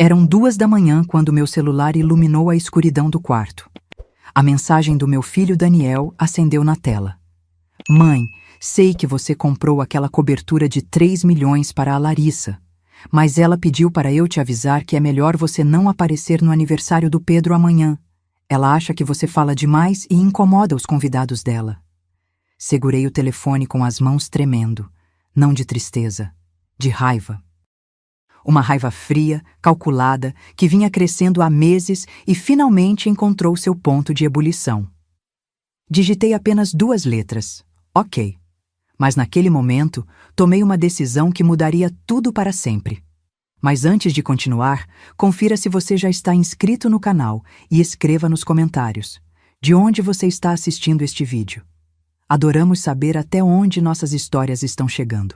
Eram 2 da manhã quando meu celular iluminou a escuridão do quarto. A mensagem do meu filho Daniel acendeu na tela. Mãe, sei que você comprou aquela cobertura de 3 milhões para a Larissa, mas ela pediu para eu te avisar que é melhor você não aparecer no aniversário do Pedro amanhã. Ela acha que você fala demais e incomoda os convidados dela. Segurei o telefone com as mãos tremendo, não de tristeza, de raiva. Uma raiva fria, calculada, que vinha crescendo há meses e finalmente encontrou seu ponto de ebulição. Digitei apenas 2 letras. Ok. Mas naquele momento, tomei uma decisão que mudaria tudo para sempre. Mas antes de continuar, confira se você já está inscrito no canal e escreva nos comentários de onde você está assistindo este vídeo. Adoramos saber até onde nossas histórias estão chegando.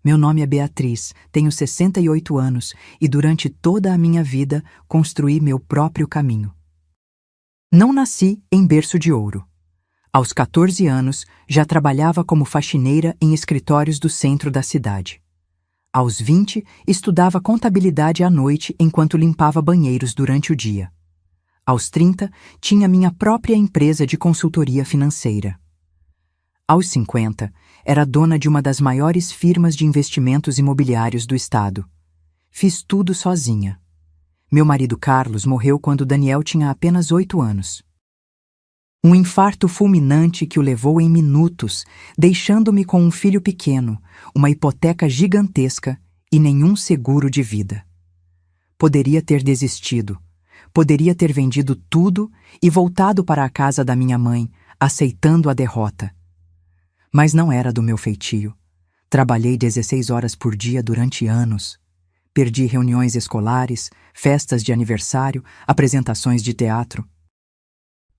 Meu nome é Beatriz, tenho 68 anos e durante toda a minha vida construí meu próprio caminho. Não nasci em berço de ouro. Aos 14 anos, já trabalhava como faxineira em escritórios do centro da cidade. Aos 20, estudava contabilidade à noite enquanto limpava banheiros durante o dia. Aos 30, tinha minha própria empresa de consultoria financeira. Aos 50, era dona de uma das maiores firmas de investimentos imobiliários do estado. Fiz tudo sozinha. Meu marido Carlos morreu quando Daniel tinha apenas 8 anos. Um infarto fulminante que o levou em minutos, deixando-me com um filho pequeno, uma hipoteca gigantesca e nenhum seguro de vida. Poderia ter desistido. Poderia ter vendido tudo e voltado para a casa da minha mãe, aceitando a derrota. Mas não era do meu feitio. Trabalhei 16 horas por dia durante anos. Perdi reuniões escolares, festas de aniversário, apresentações de teatro.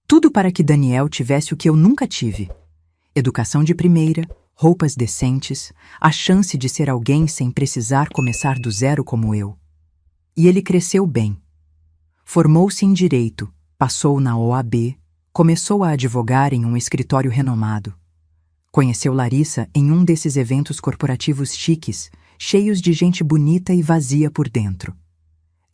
Tudo para que Daniel tivesse o que eu nunca tive. Educação de primeira, roupas decentes, a chance de ser alguém sem precisar começar do zero como eu. E ele cresceu bem. Formou-se em Direito, passou na OAB, começou a advogar em um escritório renomado. Conheceu Larissa em um desses eventos corporativos chiques, cheios de gente bonita e vazia por dentro.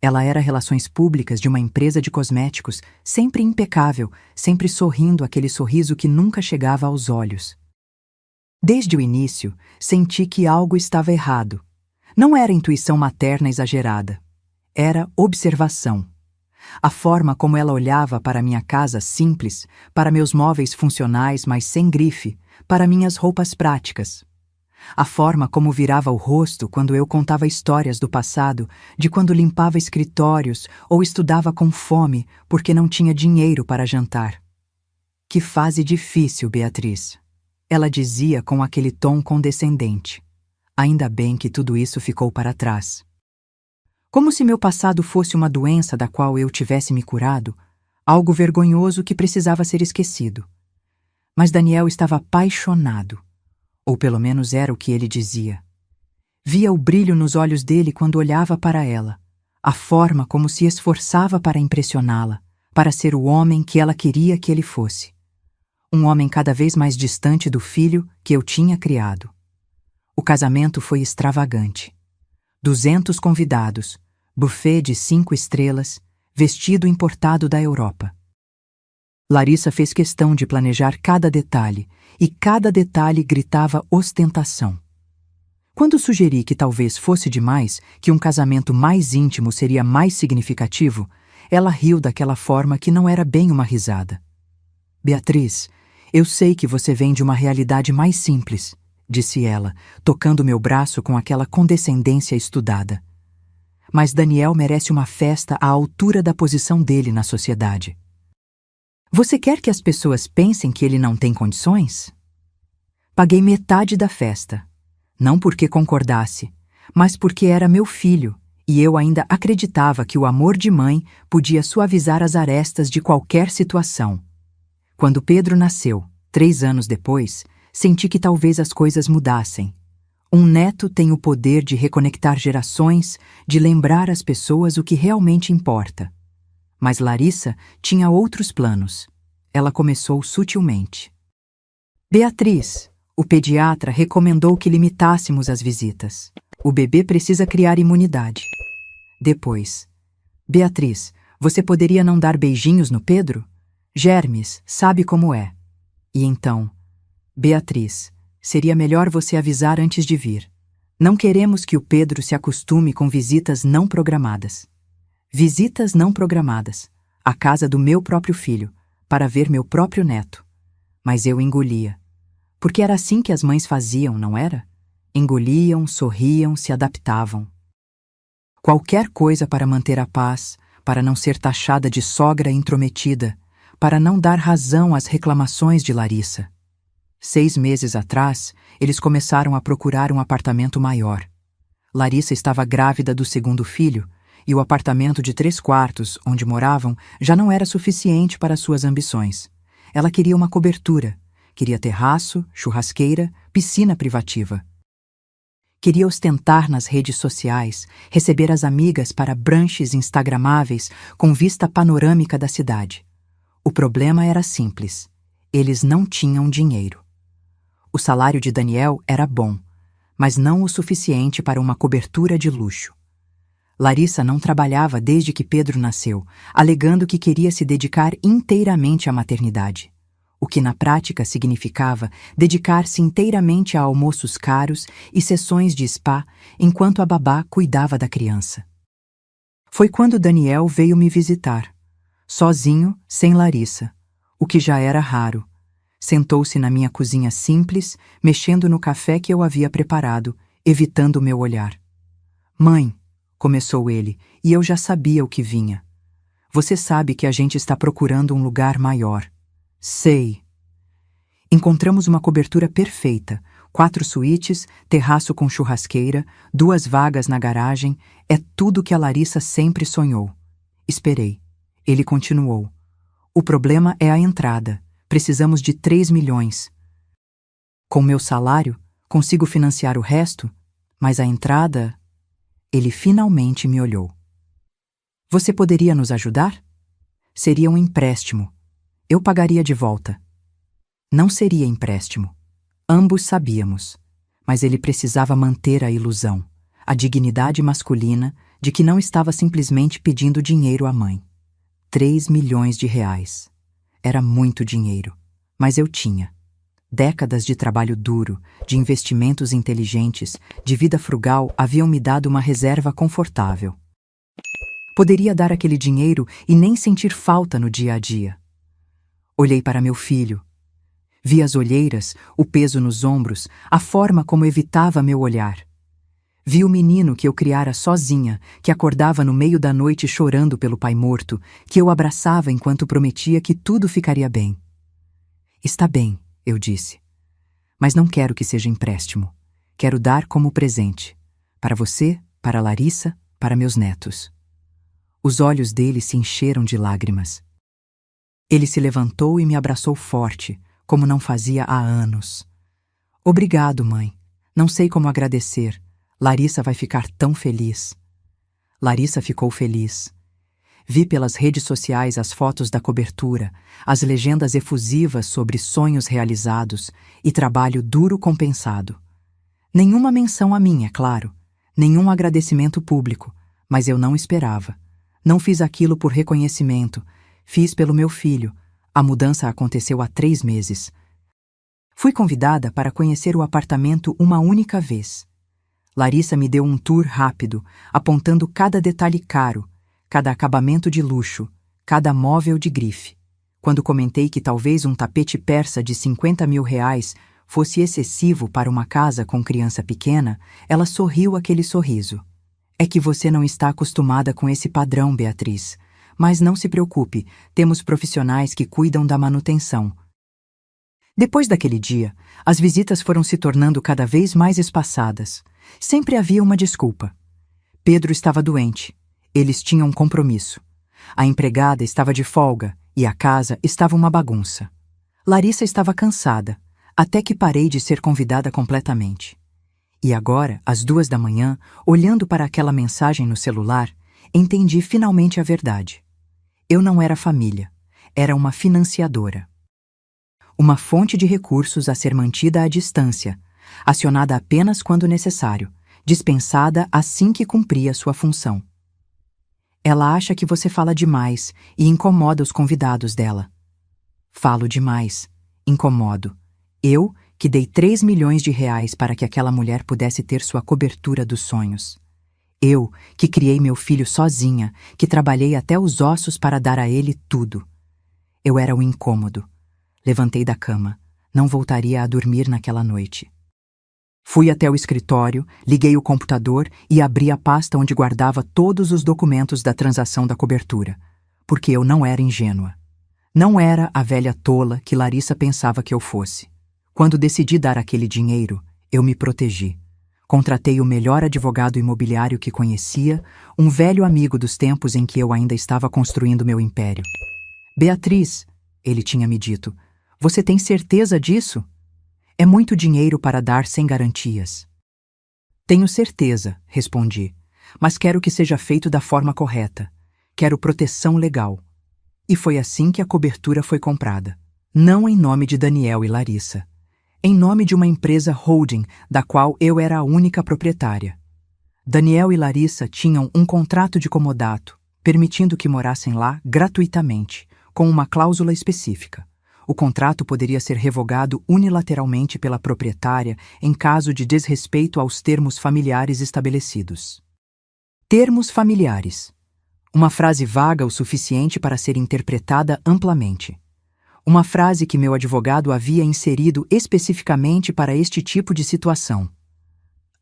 Ela era relações públicas de uma empresa de cosméticos, sempre impecável, sempre sorrindo aquele sorriso que nunca chegava aos olhos. Desde o início, senti que algo estava errado. Não era intuição materna exagerada. Era observação. A forma como ela olhava para minha casa simples, para meus móveis funcionais, mas sem grife, para minhas roupas práticas. A forma como virava o rosto quando eu contava histórias do passado, de quando limpava escritórios ou estudava com fome porque não tinha dinheiro para jantar. Que fase difícil, Beatriz. Ela dizia com aquele tom condescendente. Ainda bem que tudo isso ficou para trás. Como se meu passado fosse uma doença da qual eu tivesse me curado, algo vergonhoso que precisava ser esquecido. Mas Daniel estava apaixonado, ou pelo menos era o que ele dizia. Via o brilho nos olhos dele quando olhava para ela, a forma como se esforçava para impressioná-la, para ser o homem que ela queria que ele fosse. Um homem cada vez mais distante do filho que eu tinha criado. O casamento foi extravagante. 200 convidados, buffet de 5 estrelas, vestido importado da Europa. Larissa fez questão de planejar cada detalhe, e cada detalhe gritava ostentação. Quando sugeri que talvez fosse demais, que um casamento mais íntimo seria mais significativo, ela riu daquela forma que não era bem uma risada. Beatriz, eu sei que você vem de uma realidade mais simples, disse ela, tocando meu braço com aquela condescendência estudada. Mas Daniel merece uma festa à altura da posição dele na sociedade. Você quer que as pessoas pensem que ele não tem condições? Paguei metade da festa. Não porque concordasse, mas porque era meu filho, e eu ainda acreditava que o amor de mãe podia suavizar as arestas de qualquer situação. Quando Pedro nasceu, 3 anos depois, senti que talvez as coisas mudassem. Um neto tem o poder de reconectar gerações, de lembrar às pessoas o que realmente importa. Mas Larissa tinha outros planos. Ela começou sutilmente. Beatriz, o pediatra recomendou que limitássemos as visitas. O bebê precisa criar imunidade. Depois, Beatriz, você poderia não dar beijinhos no Pedro? Germes, sabe como é. E então, Beatriz, seria melhor você avisar antes de vir. Não queremos que o Pedro se acostume com visitas não programadas. Visitas não programadas, à casa do meu próprio filho, para ver meu próprio neto. Mas eu engolia. Porque era assim que as mães faziam, não era? Engoliam, sorriam, se adaptavam. Qualquer coisa para manter a paz, para não ser taxada de sogra intrometida, para não dar razão às reclamações de Larissa. 6 meses atrás, eles começaram a procurar um apartamento maior. Larissa estava grávida do segundo filho, e o apartamento de 3 quartos, onde moravam, já não era suficiente para suas ambições. Ela queria uma cobertura, queria terraço, churrasqueira, piscina privativa. Queria ostentar nas redes sociais, receber as amigas para brunches instagramáveis com vista panorâmica da cidade. O problema era simples. Eles não tinham dinheiro. O salário de Daniel era bom, mas não o suficiente para uma cobertura de luxo. Larissa não trabalhava desde que Pedro nasceu, alegando que queria se dedicar inteiramente à maternidade. O que na prática significava dedicar-se inteiramente a almoços caros e sessões de spa enquanto a babá cuidava da criança. Foi quando Daniel veio me visitar, sozinho, sem Larissa, o que já era raro. Sentou-se na minha cozinha simples, mexendo no café que eu havia preparado, evitando meu olhar. Mãe, começou ele, e eu já sabia o que vinha. Você sabe que a gente está procurando um lugar maior. Sei. Encontramos uma cobertura perfeita, 4 suítes, terraço com churrasqueira, 2 vagas na garagem, é tudo que a Larissa sempre sonhou. Esperei. Ele continuou. O problema é a entrada. Precisamos de 3 milhões. Com meu salário, consigo financiar o resto, mas a entrada... Ele finalmente me olhou. Você poderia nos ajudar? Seria um empréstimo. Eu pagaria de volta. Não seria empréstimo. Ambos sabíamos. Mas ele precisava manter a ilusão, a dignidade masculina de que não estava simplesmente pedindo dinheiro à mãe. 3 milhões de reais. Era muito dinheiro, mas eu tinha. Décadas de trabalho duro, de investimentos inteligentes, de vida frugal haviam me dado uma reserva confortável. Poderia dar aquele dinheiro e nem sentir falta no dia a dia. Olhei para meu filho. Vi as olheiras, o peso nos ombros, a forma como evitava meu olhar. Vi o menino que eu criara sozinha, que acordava no meio da noite chorando pelo pai morto, que eu abraçava enquanto prometia que tudo ficaria bem. Está bem, eu disse. Mas não quero que seja empréstimo. Quero dar como presente. Para você, para Larissa, para meus netos. Os olhos dele se encheram de lágrimas. Ele se levantou e me abraçou forte, como não fazia há anos. Obrigado, mãe. Não sei como agradecer. Larissa vai ficar tão feliz. Larissa ficou feliz. Vi pelas redes sociais as fotos da cobertura, as legendas efusivas sobre sonhos realizados e trabalho duro compensado. Nenhuma menção a mim, é claro. Nenhum agradecimento público, mas eu não esperava. Não fiz aquilo por reconhecimento. Fiz pelo meu filho. A mudança aconteceu há 3 meses. Fui convidada para conhecer o apartamento uma única vez. Larissa me deu um tour rápido, apontando cada detalhe caro, cada acabamento de luxo, cada móvel de grife. Quando comentei que talvez um tapete persa de 50 mil reais fosse excessivo para uma casa com criança pequena, ela sorriu aquele sorriso. É que você não está acostumada com esse padrão, Beatriz. Mas não se preocupe, temos profissionais que cuidam da manutenção. Depois daquele dia, as visitas foram se tornando cada vez mais espaçadas. Sempre havia uma desculpa. Pedro estava doente. Eles tinham um compromisso. A empregada estava de folga e a casa estava uma bagunça. Larissa estava cansada, até que parei de ser convidada completamente. E agora, às 2 da manhã, olhando para aquela mensagem no celular, entendi finalmente a verdade. Eu não era família, era uma financiadora. Uma fonte de recursos a ser mantida à distância, acionada apenas quando necessário, dispensada assim que cumpria sua função. Ela acha que você fala demais e incomoda os convidados dela. Falo demais. Incomodo. Eu, que dei 3 milhões de reais para que aquela mulher pudesse ter sua cobertura dos sonhos. Eu, que criei meu filho sozinha, que trabalhei até os ossos para dar a ele tudo. Eu era o incômodo. Levantei da cama. Não voltaria a dormir naquela noite. Fui até o escritório, liguei o computador e abri a pasta onde guardava todos os documentos da transação da cobertura, porque eu não era ingênua. Não era a velha tola que Larissa pensava que eu fosse. Quando decidi dar aquele dinheiro, eu me protegi. Contratei o melhor advogado imobiliário que conhecia, um velho amigo dos tempos em que eu ainda estava construindo meu império. Beatriz, ele tinha me dito, você tem certeza disso? É muito dinheiro para dar sem garantias. Tenho certeza, respondi, mas quero que seja feito da forma correta. Quero proteção legal. E foi assim que a cobertura foi comprada. Não em nome de Daniel e Larissa. Em nome de uma empresa holding, da qual eu era a única proprietária. Daniel e Larissa tinham um contrato de comodato, permitindo que morassem lá gratuitamente, com uma cláusula específica. O contrato poderia ser revogado unilateralmente pela proprietária em caso de desrespeito aos termos familiares estabelecidos. Termos familiares. Uma frase vaga o suficiente para ser interpretada amplamente. Uma frase que meu advogado havia inserido especificamente para este tipo de situação.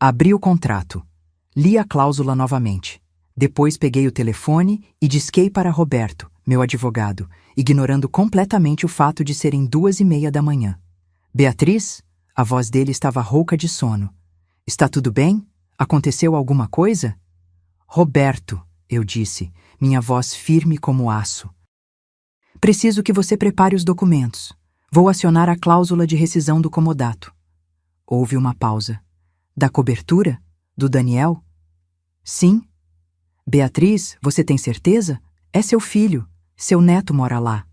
Abri o contrato. Li a cláusula novamente. Depois peguei o telefone e disquei para Roberto, meu advogado, ignorando completamente o fato de serem 2:30 da manhã. Beatriz? A voz dele estava rouca de sono. Está tudo bem? Aconteceu alguma coisa? Roberto, eu disse, minha voz firme como aço. Preciso que você prepare os documentos. Vou acionar a cláusula de rescisão do comodato. Houve uma pausa. Da cobertura? Do Daniel? Sim. Beatriz, você tem certeza? É seu filho. Seu neto mora lá.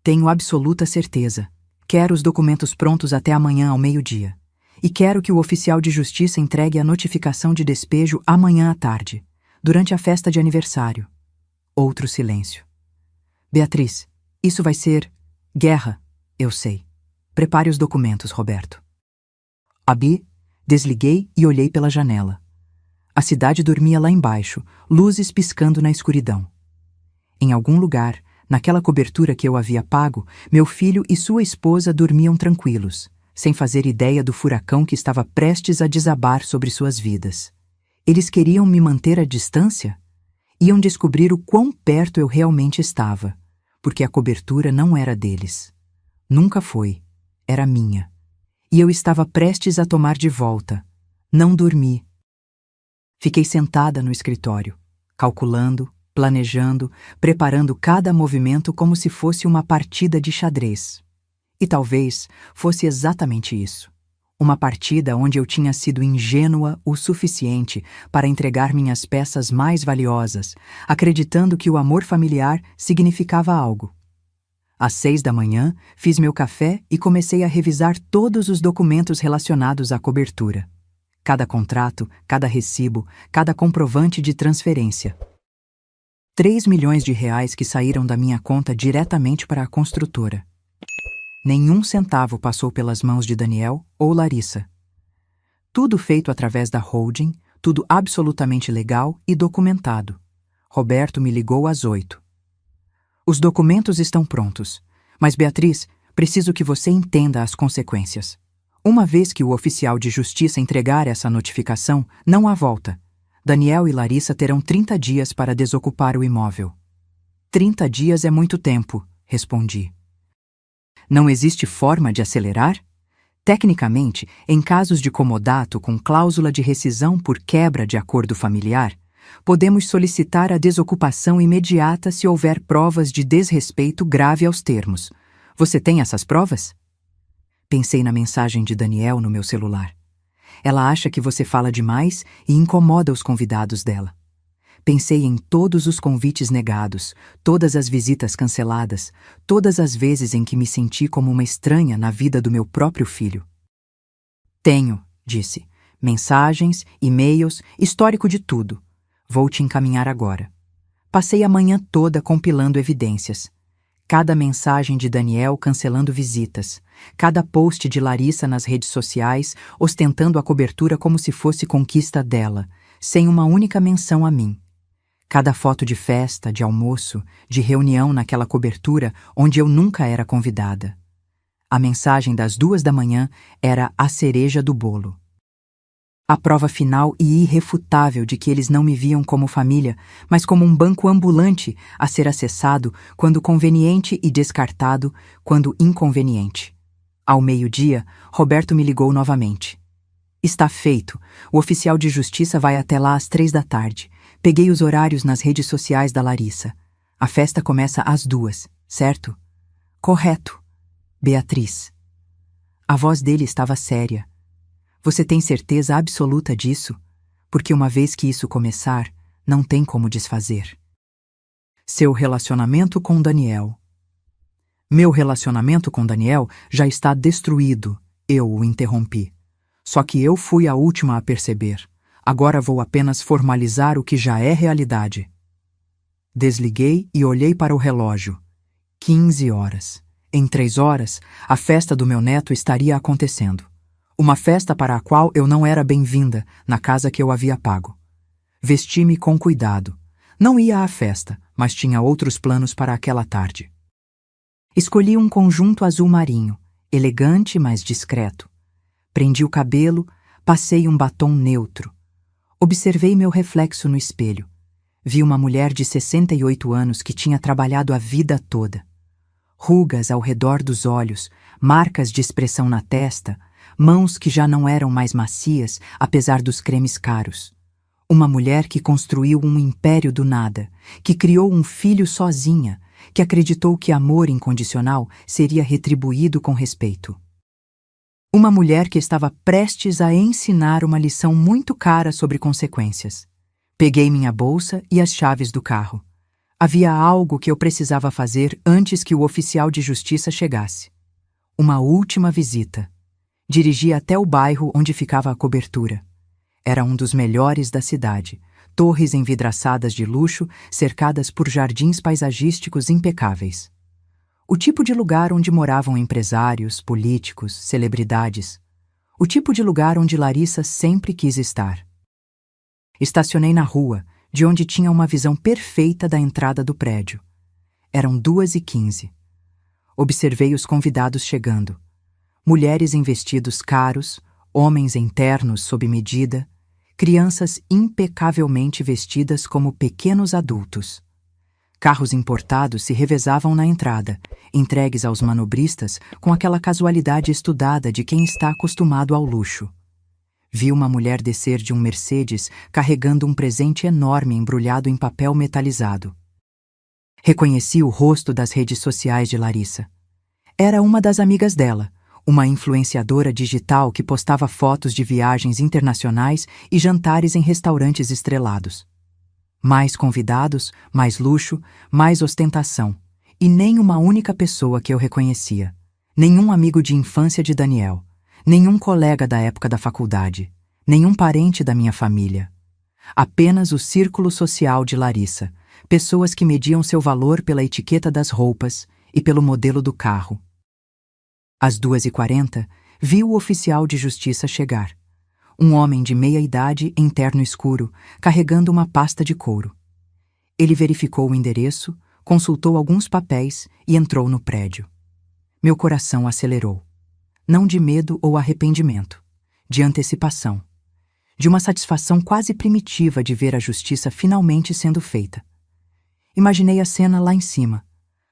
Tenho absoluta certeza. Quero os documentos prontos até amanhã ao meio-dia. E quero que o oficial de justiça entregue a notificação de despejo amanhã à tarde, durante a festa de aniversário. Outro silêncio. Beatriz, isso vai ser guerra, eu sei. Prepare os documentos, Roberto. Abri, desliguei e olhei pela janela. A cidade dormia lá embaixo, luzes piscando na escuridão. Em algum lugar, naquela cobertura que eu havia pago, meu filho e sua esposa dormiam tranquilos, sem fazer ideia do furacão que estava prestes a desabar sobre suas vidas. Eles queriam me manter à distância? Iam descobrir o quão perto eu realmente estava, porque a cobertura não era deles. Nunca foi. Era minha. E eu estava prestes a tomar de volta. Não dormi. Fiquei sentada no escritório, calculando, planejando, preparando cada movimento como se fosse uma partida de xadrez. E talvez fosse exatamente isso. Uma partida onde eu tinha sido ingênua o suficiente para entregar minhas peças mais valiosas, acreditando que o amor familiar significava algo. Às 6 da manhã, fiz meu café e comecei a revisar todos os documentos relacionados à cobertura. Cada contrato, cada recibo, cada comprovante de transferência. 3 milhões de reais que saíram da minha conta diretamente para a construtora. Nenhum centavo passou pelas mãos de Daniel ou Larissa. Tudo feito através da holding, tudo absolutamente legal e documentado. Roberto me ligou às 8. Os documentos estão prontos, mas Beatriz, preciso que você entenda as consequências. Uma vez que o oficial de justiça entregar essa notificação, não há volta. Daniel e Larissa terão 30 dias para desocupar o imóvel. 30 dias é muito tempo, respondi. Não existe forma de acelerar? Tecnicamente, em casos de comodato com cláusula de rescisão por quebra de acordo familiar, podemos solicitar a desocupação imediata se houver provas de desrespeito grave aos termos. Você tem essas provas? Pensei na mensagem de Daniel no meu celular. Ela acha que você fala demais e incomoda os convidados dela. Pensei em todos os convites negados, todas as visitas canceladas, todas as vezes em que me senti como uma estranha na vida do meu próprio filho. Tenho, disse, mensagens, e-mails, histórico de tudo. Vou te encaminhar agora. Passei a manhã toda compilando evidências. Cada mensagem de Daniel cancelando visitas, cada post de Larissa nas redes sociais ostentando a cobertura como se fosse conquista dela, sem uma única menção a mim. Cada foto de festa, de almoço, de reunião naquela cobertura onde eu nunca era convidada. A mensagem das 2 da manhã era a cereja do bolo. A prova final e irrefutável de que eles não me viam como família, mas como um banco ambulante a ser acessado quando conveniente e descartado quando inconveniente. Ao meio-dia, Roberto me ligou novamente. Está feito. O oficial de justiça vai até lá às 3 da tarde. Peguei os horários nas redes sociais da Larissa. A festa começa às 2, certo? Correto. Beatriz. A voz dele estava séria. Você tem certeza absoluta disso? Porque uma vez que isso começar, não tem como desfazer. Seu relacionamento com Daniel. Meu relacionamento com Daniel já está destruído, eu o interrompi. Só que eu fui a última a perceber. Agora vou apenas formalizar o que já é realidade. Desliguei e olhei para o relógio. 15 horas. Em 3 horas, a festa do meu neto estaria acontecendo. Uma festa para a qual eu não era bem-vinda na casa que eu havia pago. Vesti-me com cuidado. Não ia à festa, mas tinha outros planos para aquela tarde. Escolhi um conjunto azul marinho, elegante, mas discreto. Prendi o cabelo, passei um batom neutro. Observei meu reflexo no espelho. Vi uma mulher de 68 anos que tinha trabalhado a vida toda. Rugas ao redor dos olhos, marcas de expressão na testa, mãos que já não eram mais macias, apesar dos cremes caros. Uma mulher que construiu um império do nada, que criou um filho sozinha, que acreditou que amor incondicional seria retribuído com respeito. Uma mulher que estava prestes a ensinar uma lição muito cara sobre consequências. Peguei minha bolsa e as chaves do carro. Havia algo que eu precisava fazer antes que o oficial de justiça chegasse. Uma última visita. Dirigi até o bairro onde ficava a cobertura. Era um dos melhores da cidade. Torres envidraçadas de luxo, cercadas por jardins paisagísticos impecáveis. O tipo de lugar onde moravam empresários, políticos, celebridades. O tipo de lugar onde Larissa sempre quis estar. Estacionei na rua, de onde tinha uma visão perfeita da entrada do prédio. Eram 2h15. Observei os convidados chegando. Mulheres em vestidos caros, homens em ternos sob medida, crianças impecavelmente vestidas como pequenos adultos. Carros importados se revezavam na entrada, entregues aos manobristas com aquela casualidade estudada de quem está acostumado ao luxo. Vi uma mulher descer de um Mercedes carregando um presente enorme embrulhado em papel metalizado. Reconheci o rosto das redes sociais de Larissa. Era uma das amigas dela, uma influenciadora digital que postava fotos de viagens internacionais e jantares em restaurantes estrelados. Mais convidados, mais luxo, mais ostentação. E nem uma única pessoa que eu reconhecia. Nenhum amigo de infância de Daniel. Nenhum colega da época da faculdade. Nenhum parente da minha família. Apenas o círculo social de Larissa. Pessoas que mediam seu valor pela etiqueta das roupas e pelo modelo do carro. Às 2h40, vi o oficial de justiça chegar. Um homem de meia idade em terno escuro, carregando uma pasta de couro. Ele verificou o endereço, consultou alguns papéis e entrou no prédio. Meu coração acelerou. Não de medo ou arrependimento, de antecipação. De uma satisfação quase primitiva de ver a justiça finalmente sendo feita. Imaginei a cena lá em cima.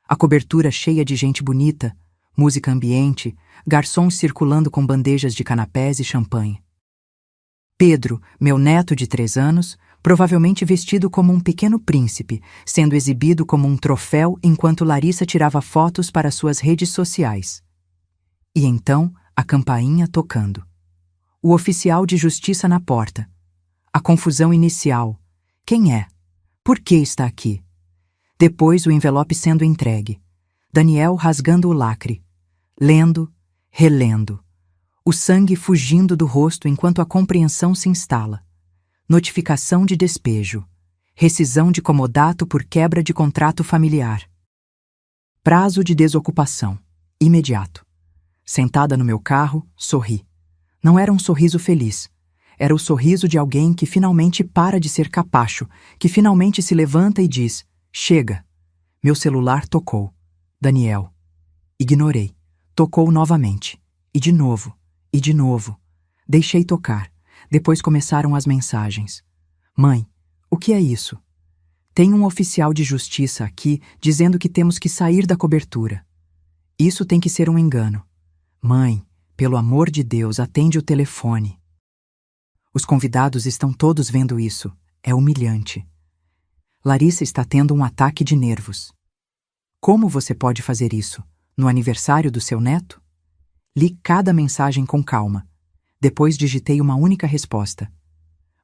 A cobertura cheia de gente bonita, música ambiente, garçons circulando com bandejas de canapés e champanhe. Pedro, meu neto de 3 anos, provavelmente vestido como um pequeno príncipe, sendo exibido como um troféu enquanto Larissa tirava fotos para suas redes sociais. E então, a campainha tocando. O oficial de justiça na porta. A confusão inicial. Quem é? Por que está aqui? Depois o envelope sendo entregue. Daniel rasgando o lacre. Lendo, relendo. O sangue fugindo do rosto enquanto a compreensão se instala. Notificação de despejo. Rescisão de comodato por quebra de contrato familiar. Prazo de desocupação. Imediato. Sentada no meu carro, sorri. Não era um sorriso feliz. Era o sorriso de alguém que finalmente para de ser capacho, que finalmente se levanta e diz: chega. Meu celular tocou. Daniel. Ignorei. Tocou novamente. E de novo. E de novo. Deixei tocar. Depois começaram as mensagens. Mãe, o que é isso? Tem um oficial de justiça aqui dizendo que temos que sair da cobertura. Isso tem que ser um engano. Mãe, pelo amor de Deus, atende o telefone. Os convidados estão todos vendo isso. É humilhante. Larissa está tendo um ataque de nervos. Como você pode fazer isso? No aniversário do seu neto? Li cada mensagem com calma. Depois digitei uma única resposta.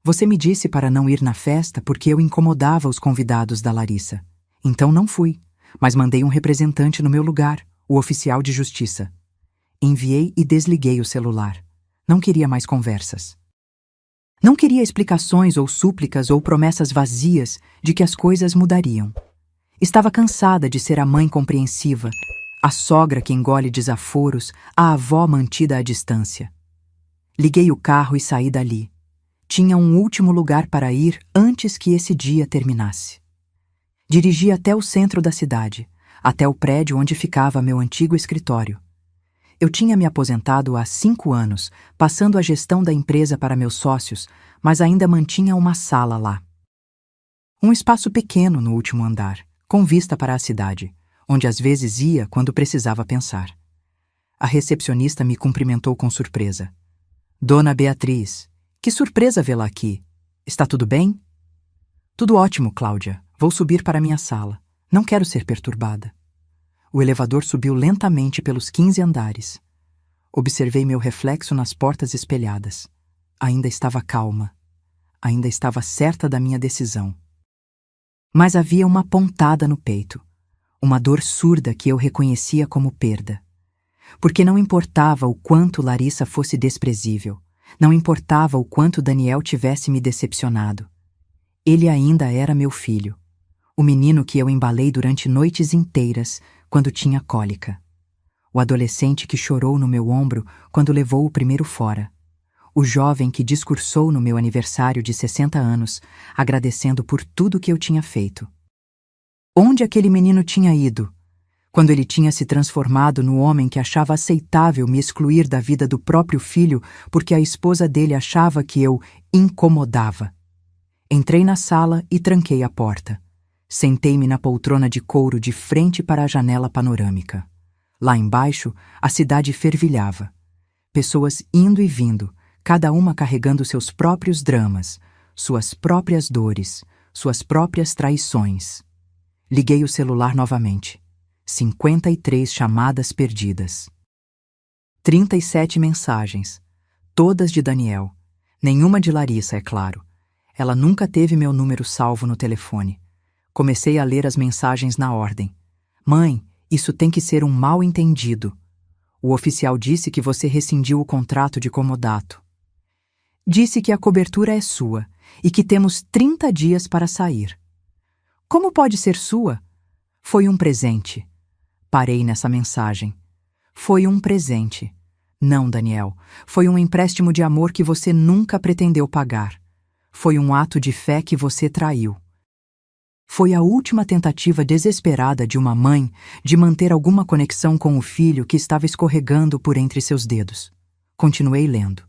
Você me disse para não ir na festa porque eu incomodava os convidados da Larissa. Então não fui, mas mandei um representante no meu lugar, o oficial de justiça. Enviei e desliguei o celular. Não queria mais conversas. Não queria explicações ou súplicas ou promessas vazias de que as coisas mudariam. Estava cansada de ser a mãe compreensiva, a sogra que engole desaforos, a avó mantida à distância. Liguei o carro e saí dali. Tinha um último lugar para ir antes que esse dia terminasse. Dirigi até o centro da cidade, até o prédio onde ficava meu antigo escritório. Eu tinha me aposentado há 5 anos, passando a gestão da empresa para meus sócios, mas ainda mantinha uma sala lá. Um espaço pequeno no último andar, com vista para a cidade, onde às vezes ia quando precisava pensar. A recepcionista me cumprimentou com surpresa. Dona Beatriz, que surpresa vê-la aqui. Está tudo bem? Tudo ótimo, Cláudia. Vou subir para minha sala. Não quero ser perturbada. O elevador subiu lentamente pelos 15 andares. Observei meu reflexo nas portas espelhadas. Ainda estava calma. Ainda estava certa da minha decisão. Mas havia uma pontada no peito. Uma dor surda que eu reconhecia como perda. Porque não importava o quanto Larissa fosse desprezível. Não importava o quanto Daniel tivesse me decepcionado. Ele ainda era meu filho. O menino que eu embalei durante noites inteiras quando tinha cólica. O adolescente que chorou no meu ombro quando levou o primeiro fora. O jovem que discursou no meu aniversário de 60 anos, agradecendo por tudo que eu tinha feito. Onde aquele menino tinha ido? Quando ele tinha se transformado no homem que achava aceitável me excluir da vida do próprio filho porque a esposa dele achava que eu incomodava. Entrei na sala e tranquei a porta. Sentei-me na poltrona de couro de frente para a janela panorâmica. Lá embaixo, a cidade fervilhava. Pessoas indo e vindo, cada uma carregando seus próprios dramas, suas próprias dores, suas próprias traições. Liguei o celular novamente. 53 chamadas perdidas. 37 mensagens. Todas de Daniel. Nenhuma de Larissa, é claro. Ela nunca teve meu número salvo no telefone. Comecei a ler as mensagens na ordem. Mãe, isso tem que ser um mal-entendido. O oficial disse que você rescindiu o contrato de comodato. Disse que a cobertura é sua e que temos 30 dias para sair. Como pode ser sua? Foi um presente. Parei nessa mensagem. Foi um presente. Não, Daniel. Foi um empréstimo de amor que você nunca pretendeu pagar. Foi um ato de fé que você traiu. Foi a última tentativa desesperada de uma mãe de manter alguma conexão com o filho que estava escorregando por entre seus dedos. Continuei lendo.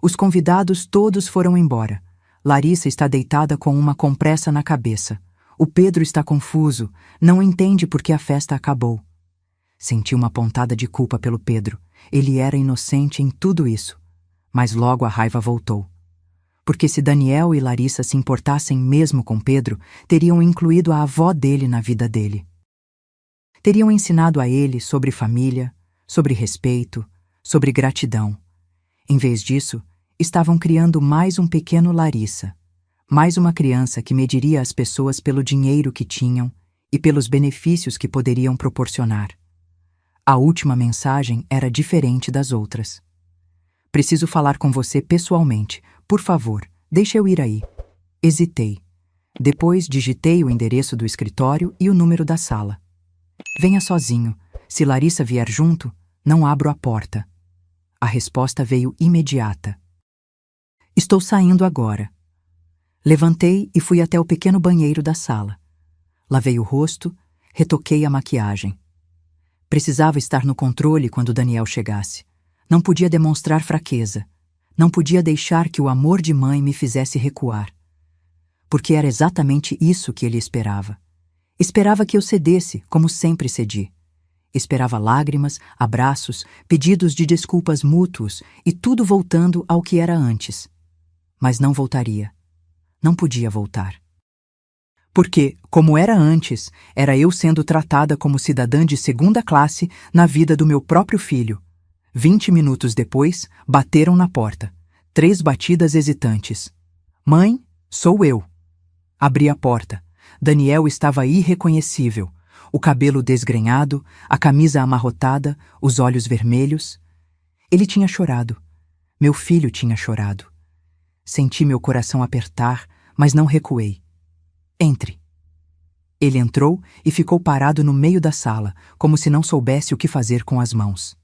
Os convidados todos foram embora. Larissa está deitada com uma compressa na cabeça. O Pedro está confuso, não entende por que a festa acabou. Senti uma pontada de culpa pelo Pedro. Ele era inocente em tudo isso. Mas logo a raiva voltou. Porque se Daniel e Larissa se importassem mesmo com Pedro, teriam incluído a avó dele na vida dele. Teriam ensinado a ele sobre família, sobre respeito, sobre gratidão. Em vez disso, estavam criando mais um pequeno Larissa. Mais uma criança que mediria as pessoas pelo dinheiro que tinham e pelos benefícios que poderiam proporcionar. A última mensagem era diferente das outras. Preciso falar com você pessoalmente. Por favor, deixe eu ir aí. Hesitei. Depois digitei o endereço do escritório e o número da sala. Venha sozinho. Se Larissa vier junto, não abro a porta. A resposta veio imediata. Estou saindo agora. Levantei e fui até o pequeno banheiro da sala. Lavei o rosto, retoquei a maquiagem. Precisava estar no controle quando Daniel chegasse. Não podia demonstrar fraqueza. Não podia deixar que o amor de mãe me fizesse recuar. Porque era exatamente isso que ele esperava. Esperava que eu cedesse, como sempre cedi. Esperava lágrimas, abraços, pedidos de desculpas mútuos e tudo voltando ao que era antes. Mas não voltaria. Não podia voltar. Porque, como era antes, era eu sendo tratada como cidadã de segunda classe na vida do meu próprio filho. 20 minutos depois, bateram na porta. 3 batidas hesitantes. Mãe, sou eu. Abri a porta. Daniel estava irreconhecível. O cabelo desgrenhado, a camisa amarrotada, os olhos vermelhos. Ele tinha chorado. Meu filho tinha chorado. Senti meu coração apertar, mas não recuei. Entre. Ele entrou e ficou parado no meio da sala, como se não soubesse o que fazer com as mãos.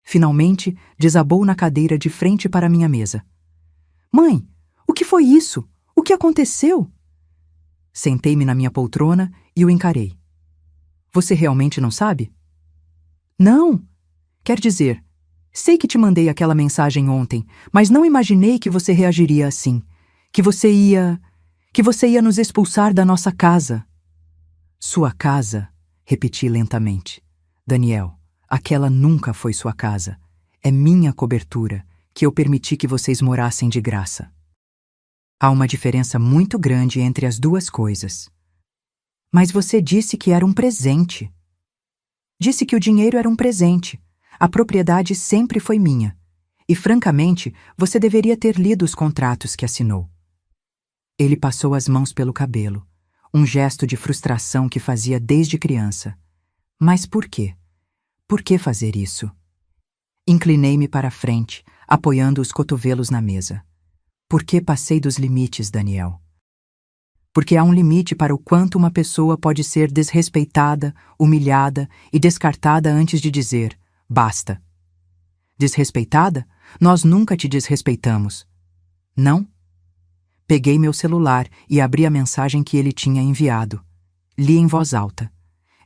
Finalmente, desabou na cadeira de frente para minha mesa. Mãe, o que foi isso? O que aconteceu? Sentei-me na minha poltrona e o encarei. Você realmente não sabe? Não. Quer dizer, sei que te mandei aquela mensagem ontem, mas não imaginei que você reagiria assim. Que você ia nos expulsar da nossa casa. Sua casa, repeti lentamente. Daniel, aquela nunca foi sua casa. É minha cobertura, que eu permiti que vocês morassem de graça. Há uma diferença muito grande entre as duas coisas. Mas você disse que era um presente. Disse que o dinheiro era um presente. A propriedade sempre foi minha. E, francamente, você deveria ter lido os contratos que assinou. Ele passou as mãos pelo cabelo, um gesto de frustração que fazia desde criança. Mas por quê? Por que fazer isso? Inclinei-me para a frente, apoiando os cotovelos na mesa. Por que passei dos limites, Daniel? Porque há um limite para o quanto uma pessoa pode ser desrespeitada, humilhada e descartada antes de dizer, basta. Desrespeitada? Nós nunca te desrespeitamos. Não? Peguei meu celular e abri a mensagem que ele tinha enviado. Li em voz alta.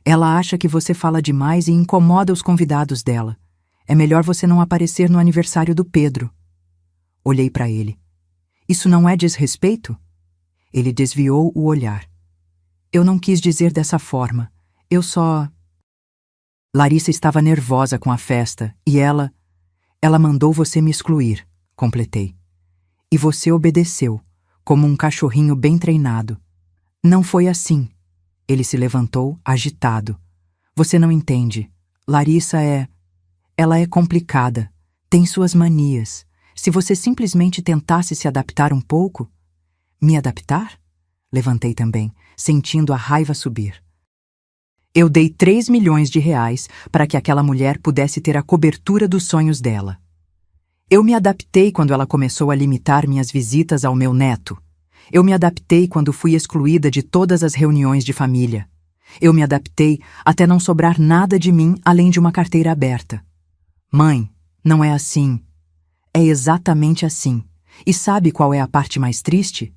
Ela acha que você fala demais e incomoda os convidados dela. É melhor você não aparecer no aniversário do Pedro. Olhei para ele. Isso não é desrespeito? Ele desviou o olhar. Eu não quis dizer dessa forma. Eu só... Larissa estava nervosa com a festa e ela mandou você me excluir, completei. E você obedeceu, como um cachorrinho bem treinado. Não foi assim. Ele se levantou, agitado. Você não entende. Larissa ela é complicada. Tem suas manias. Se você simplesmente tentasse se adaptar um pouco... Me adaptar? Levantei também, sentindo a raiva subir. Eu dei 3 milhões de reais para que aquela mulher pudesse ter a cobertura dos sonhos dela. Eu me adaptei quando ela começou a limitar minhas visitas ao meu neto. Eu me adaptei quando fui excluída de todas as reuniões de família. Eu me adaptei até não sobrar nada de mim além de uma carteira aberta. Mãe, não é assim. É exatamente assim. E sabe qual é a parte mais triste?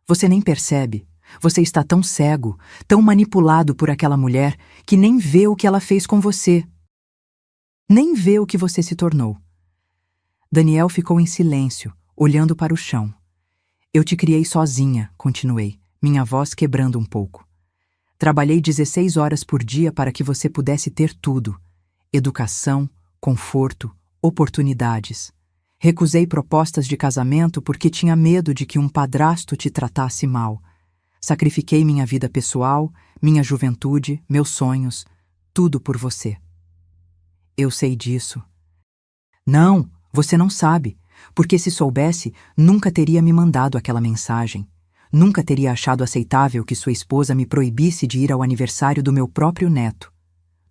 Você nem percebe. Você está tão cego, tão manipulado por aquela mulher, que nem vê o que ela fez com você. Nem vê o que você se tornou. Daniel ficou em silêncio, olhando para o chão. Eu te criei sozinha, continuei, minha voz quebrando um pouco. Trabalhei 16 horas por dia para que você pudesse ter tudo. Educação, conforto, oportunidades. Recusei propostas de casamento porque tinha medo de que um padrasto te tratasse mal. Sacrifiquei minha vida pessoal, minha juventude, meus sonhos, tudo por você. Eu sei disso. Não, você não sabe, porque se soubesse, nunca teria me mandado aquela mensagem. Nunca teria achado aceitável que sua esposa me proibisse de ir ao aniversário do meu próprio neto.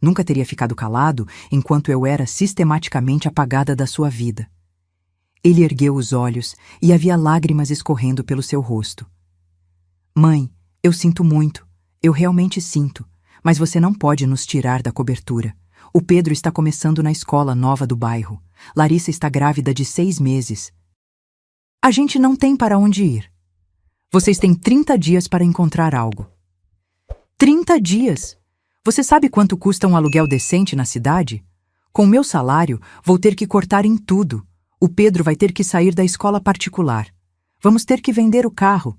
Nunca teria ficado calado enquanto eu era sistematicamente apagada da sua vida. Ele ergueu os olhos e havia lágrimas escorrendo pelo seu rosto. Mãe, eu sinto muito. Eu realmente sinto. Mas você não pode nos tirar da cobertura. O Pedro está começando na escola nova do bairro. Larissa está grávida de 6 meses. A gente não tem para onde ir. Vocês têm 30 dias para encontrar algo. 30 dias? Você sabe quanto custa um aluguel decente na cidade? Com o meu salário, vou ter que cortar em tudo. O Pedro vai ter que sair da escola particular. Vamos ter que vender o carro.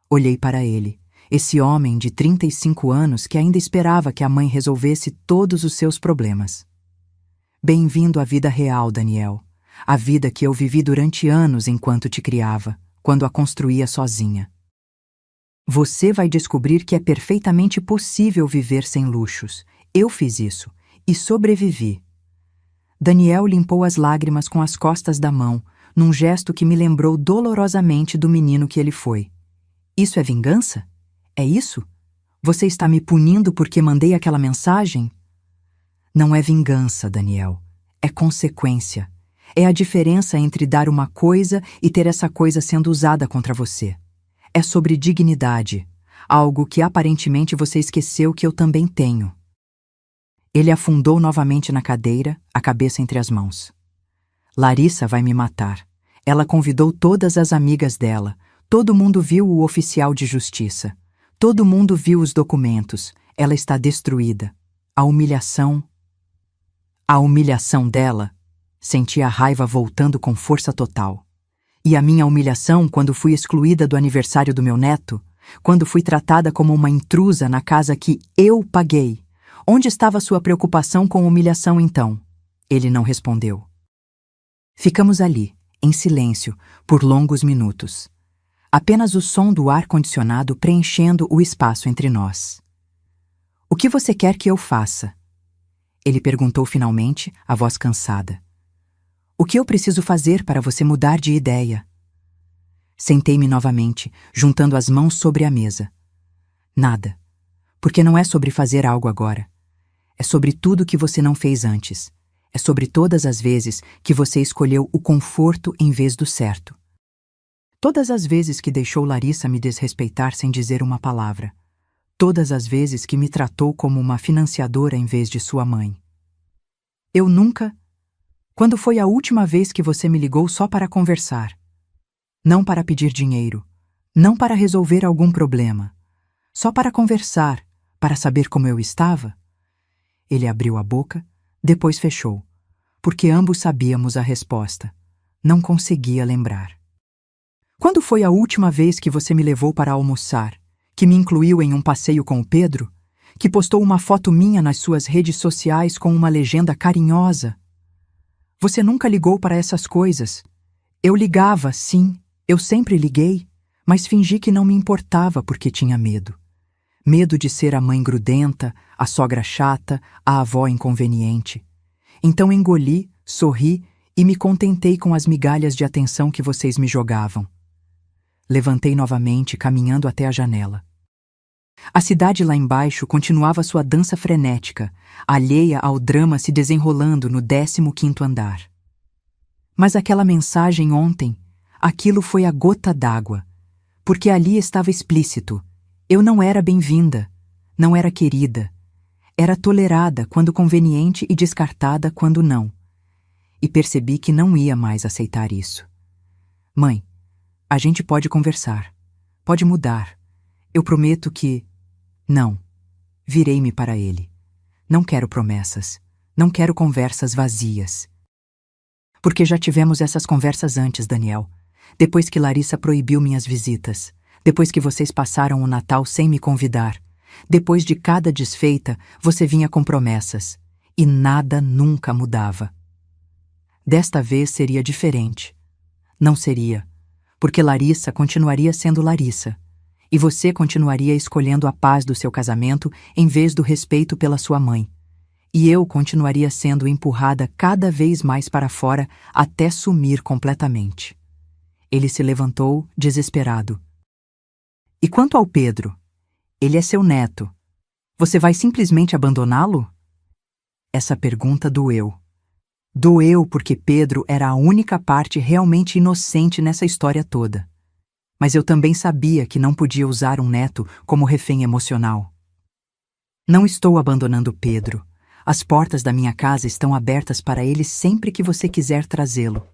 Olhei para ele, esse homem de 35 anos que ainda esperava que a mãe resolvesse todos os seus problemas. Bem-vindo à vida real, Daniel. A vida que eu vivi durante anos enquanto te criava, quando a construía sozinha. Você vai descobrir que é perfeitamente possível viver sem luxos. Eu fiz isso e sobrevivi. Daniel limpou as lágrimas com as costas da mão, num gesto que me lembrou dolorosamente do menino que ele foi. Isso é vingança? É isso? Você está me punindo porque mandei aquela mensagem? Não é vingança, Daniel. É consequência. É a diferença entre dar uma coisa e ter essa coisa sendo usada contra você. É sobre dignidade, algo que aparentemente você esqueceu que eu também tenho. Ele afundou novamente na cadeira, a cabeça entre as mãos. Larissa vai me matar. Ela convidou todas as amigas dela. Todo mundo viu o oficial de justiça. Todo mundo viu os documentos. Ela está destruída. A humilhação dela. Senti a raiva voltando com força total. E a minha humilhação quando fui excluída do aniversário do meu neto, quando fui tratada como uma intrusa na casa que eu paguei. Onde estava sua preocupação com humilhação então? Ele não respondeu. Ficamos ali, em silêncio, por longos minutos. Apenas o som do ar-condicionado preenchendo o espaço entre nós. O que você quer que eu faça? Ele perguntou finalmente, a voz cansada. O que eu preciso fazer para você mudar de ideia? Sentei-me novamente, juntando as mãos sobre a mesa. Nada. Porque não é sobre fazer algo agora. É sobre tudo que você não fez antes. É sobre todas as vezes que você escolheu o conforto em vez do certo. Todas as vezes que deixou Larissa me desrespeitar sem dizer uma palavra. Todas as vezes que me tratou como uma financiadora em vez de sua mãe. Eu nunca... Quando foi a última vez que você me ligou só para conversar? Não para pedir dinheiro. Não para resolver algum problema. Só para conversar, para saber como eu estava? Ele abriu a boca, depois fechou. Porque ambos sabíamos a resposta. Não conseguia lembrar. Quando foi a última vez que você me levou para almoçar? Que me incluiu em um passeio com o Pedro? Que postou uma foto minha nas suas redes sociais com uma legenda carinhosa? Você nunca ligou para essas coisas. Eu ligava, sim, eu sempre liguei, mas fingi que não me importava porque tinha medo. Medo de ser a mãe grudenta, a sogra chata, a avó inconveniente. Então engoli, sorri e me contentei com as migalhas de atenção que vocês me jogavam. Levantei novamente, caminhando até a janela. A cidade lá embaixo continuava sua dança frenética, alheia ao drama se desenrolando no 15º andar. Mas aquela mensagem ontem, aquilo foi a gota d'água, porque ali estava explícito. Eu não era bem-vinda, não era querida. Era tolerada quando conveniente e descartada quando não. E percebi que não ia mais aceitar isso. Mãe, a gente pode conversar, pode mudar. Eu prometo que... Não. Virei-me para ele. Não quero promessas. Não quero conversas vazias. Porque já tivemos essas conversas antes, Daniel. Depois que Larissa proibiu minhas visitas. Depois que vocês passaram o Natal sem me convidar. Depois de cada desfeita, você vinha com promessas. E nada nunca mudava. Desta vez seria diferente. Não seria. Porque Larissa continuaria sendo Larissa. E você continuaria escolhendo a paz do seu casamento em vez do respeito pela sua mãe. E eu continuaria sendo empurrada cada vez mais para fora até sumir completamente. Ele se levantou, desesperado. E quanto ao Pedro? Ele é seu neto. Você vai simplesmente abandoná-lo? Essa pergunta doeu. Doeu porque Pedro era a única parte realmente inocente nessa história toda. Mas eu também sabia que não podia usar um neto como refém emocional. Não estou abandonando Pedro. As portas da minha casa estão abertas para ele sempre que você quiser trazê-lo.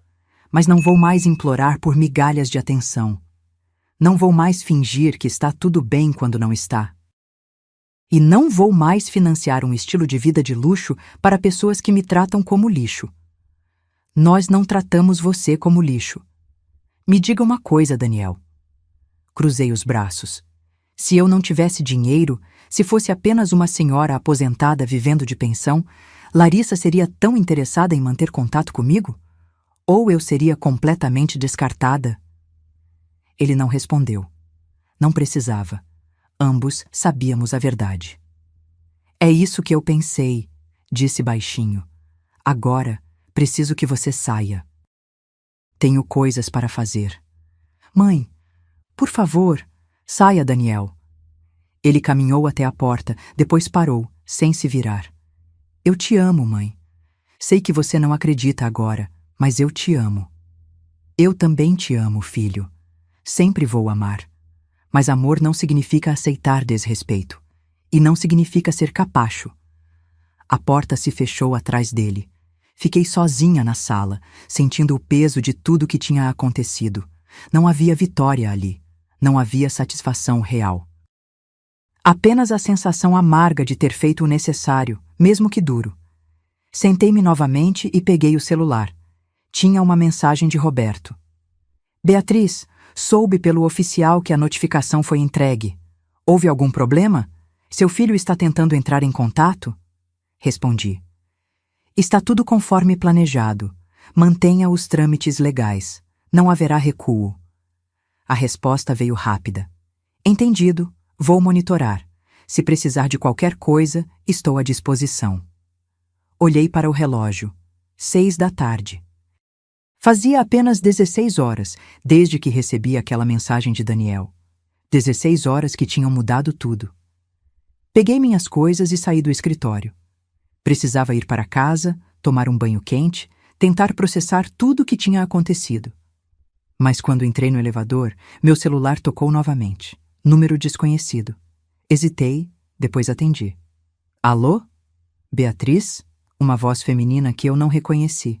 Mas não vou mais implorar por migalhas de atenção. Não vou mais fingir que está tudo bem quando não está. E não vou mais financiar um estilo de vida de luxo para pessoas que me tratam como lixo. Nós não tratamos você como lixo. Me diga uma coisa, Daniel. Cruzei os braços. Se eu não tivesse dinheiro, se fosse apenas uma senhora aposentada vivendo de pensão, Larissa seria tão interessada em manter contato comigo? Ou eu seria completamente descartada? Ele não respondeu. Não precisava. Ambos sabíamos a verdade. É isso que eu pensei, disse baixinho. Agora, preciso que você saia. Tenho coisas para fazer. Mãe, por favor, saia, Daniel. Ele caminhou até a porta, depois parou, sem se virar. Eu te amo, mãe. Sei que você não acredita agora, mas eu te amo. Eu também te amo, filho. Sempre vou amar. Mas amor não significa aceitar desrespeito. E não significa ser capacho. A porta se fechou atrás dele. Fiquei sozinha na sala, sentindo o peso de tudo que tinha acontecido. Não havia vitória ali. Não havia satisfação real. Apenas a sensação amarga de ter feito o necessário, mesmo que duro. Sentei-me novamente e peguei o celular. Tinha uma mensagem de Roberto. Beatriz, soube pelo oficial que a notificação foi entregue. Houve algum problema? Seu filho está tentando entrar em contato? Respondi. Está tudo conforme planejado. Mantenha os trâmites legais. Não haverá recuo. A resposta veio rápida. Entendido. Vou monitorar. Se precisar de qualquer coisa, estou à disposição. Olhei para o relógio. 6 da tarde. Fazia apenas 16 horas, desde que recebi aquela mensagem de Daniel. 16 horas que tinham mudado tudo. Peguei minhas coisas e saí do escritório. Precisava ir para casa, tomar um banho quente, tentar processar tudo o que tinha acontecido. Mas quando entrei no elevador, meu celular tocou novamente. Número desconhecido. Hesitei, depois atendi. Alô? Beatriz? Uma voz feminina que eu não reconheci.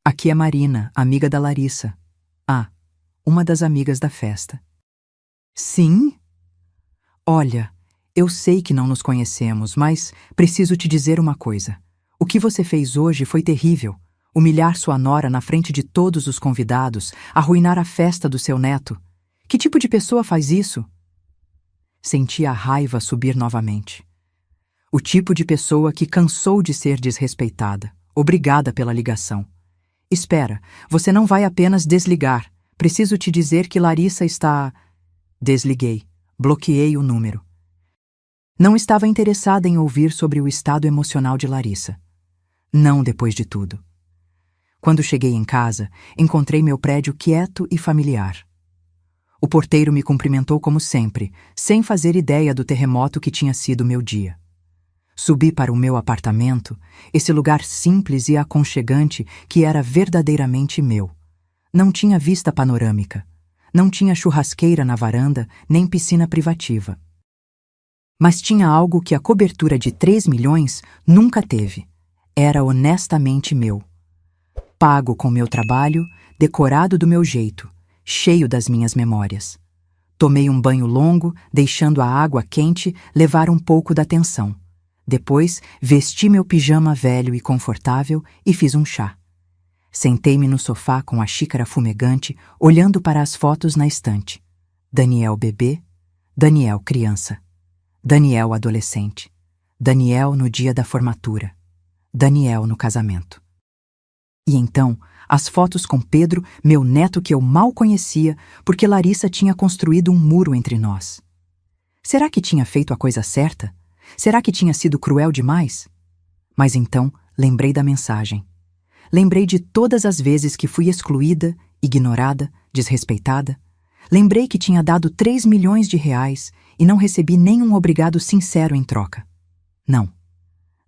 Aqui é Marina, amiga da Larissa. Ah, uma das amigas da festa. Sim? Olha, eu sei que não nos conhecemos, mas preciso te dizer uma coisa. O que você fez hoje foi terrível. Humilhar sua nora na frente de todos os convidados, arruinar a festa do seu neto. Que tipo de pessoa faz isso? Senti a raiva subir novamente. O tipo de pessoa que cansou de ser desrespeitada. Obrigada pela ligação. Espera, você não vai apenas desligar. Preciso te dizer que Larissa está... Desliguei. Bloqueei o número. Não estava interessada em ouvir sobre o estado emocional de Larissa. Não depois de tudo. Quando cheguei em casa, encontrei meu prédio quieto e familiar. O porteiro me cumprimentou como sempre, sem fazer ideia do terremoto que tinha sido meu dia. Subi para o meu apartamento, esse lugar simples e aconchegante que era verdadeiramente meu. Não tinha vista panorâmica. Não tinha churrasqueira na varanda, nem piscina privativa. Mas tinha algo que a cobertura de 3 milhões nunca teve. Era honestamente meu. Pago com meu trabalho, decorado do meu jeito, cheio das minhas memórias. Tomei um banho longo, deixando a água quente levar um pouco da tensão. Depois, vesti meu pijama velho e confortável e fiz um chá. Sentei-me no sofá com a xícara fumegante, olhando para as fotos na estante. Daniel bebê, Daniel criança, Daniel adolescente, Daniel no dia da formatura, Daniel no casamento. E então, as fotos com Pedro, meu neto que eu mal conhecia, porque Larissa tinha construído um muro entre nós. Será que tinha feito a coisa certa? Será que tinha sido cruel demais? Mas então, lembrei da mensagem. Lembrei de todas as vezes que fui excluída, ignorada, desrespeitada. Lembrei que tinha dado 3 milhões de reais e não recebi nenhum obrigado sincero em troca. Não.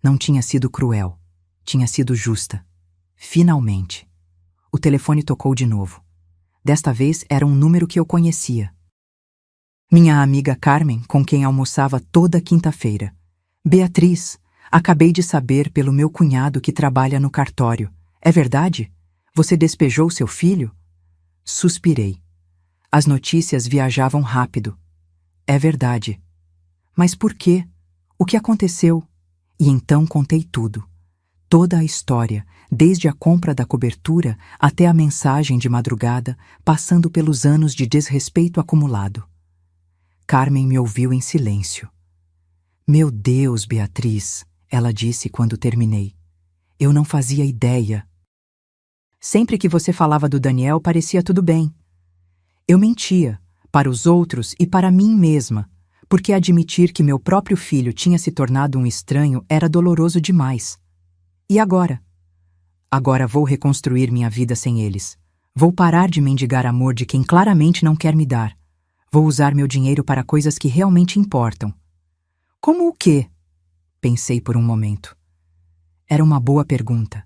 Não tinha sido cruel. Tinha sido justa. Finalmente. O telefone tocou de novo. Desta vez era um número que eu conhecia. Minha amiga Carmen, com quem almoçava toda quinta-feira. Beatriz, acabei de saber pelo meu cunhado que trabalha no cartório. É verdade? Você despejou seu filho? Suspirei. As notícias viajavam rápido. É verdade. Mas por quê? O que aconteceu? E então contei tudo. Toda a história, desde a compra da cobertura até a mensagem de madrugada, passando pelos anos de desrespeito acumulado. Carmen me ouviu em silêncio. Meu Deus, Beatriz, ela disse quando terminei. Eu não fazia ideia. Sempre que você falava do Daniel, parecia tudo bem. Eu mentia, para os outros e para mim mesma, porque admitir que meu próprio filho tinha se tornado um estranho era doloroso demais. E agora? Agora vou reconstruir minha vida sem eles. Vou parar de mendigar amor de quem claramente não quer me dar. Vou usar meu dinheiro para coisas que realmente importam. Como o quê? Pensei por um momento. Era uma boa pergunta.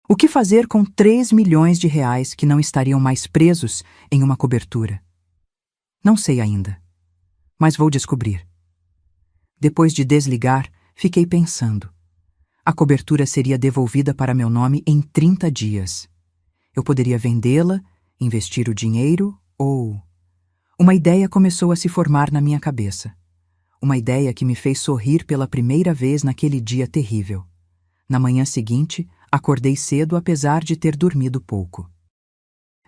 O que fazer com 3 milhões de reais que não estariam mais presos em uma cobertura? Não sei ainda, mas vou descobrir. Depois de desligar, fiquei pensando. A cobertura seria devolvida para meu nome em 30 dias. Eu poderia vendê-la, investir o dinheiro ou... Uma ideia começou a se formar na minha cabeça. Uma ideia que me fez sorrir pela primeira vez naquele dia terrível. Na manhã seguinte, acordei cedo apesar de ter dormido pouco.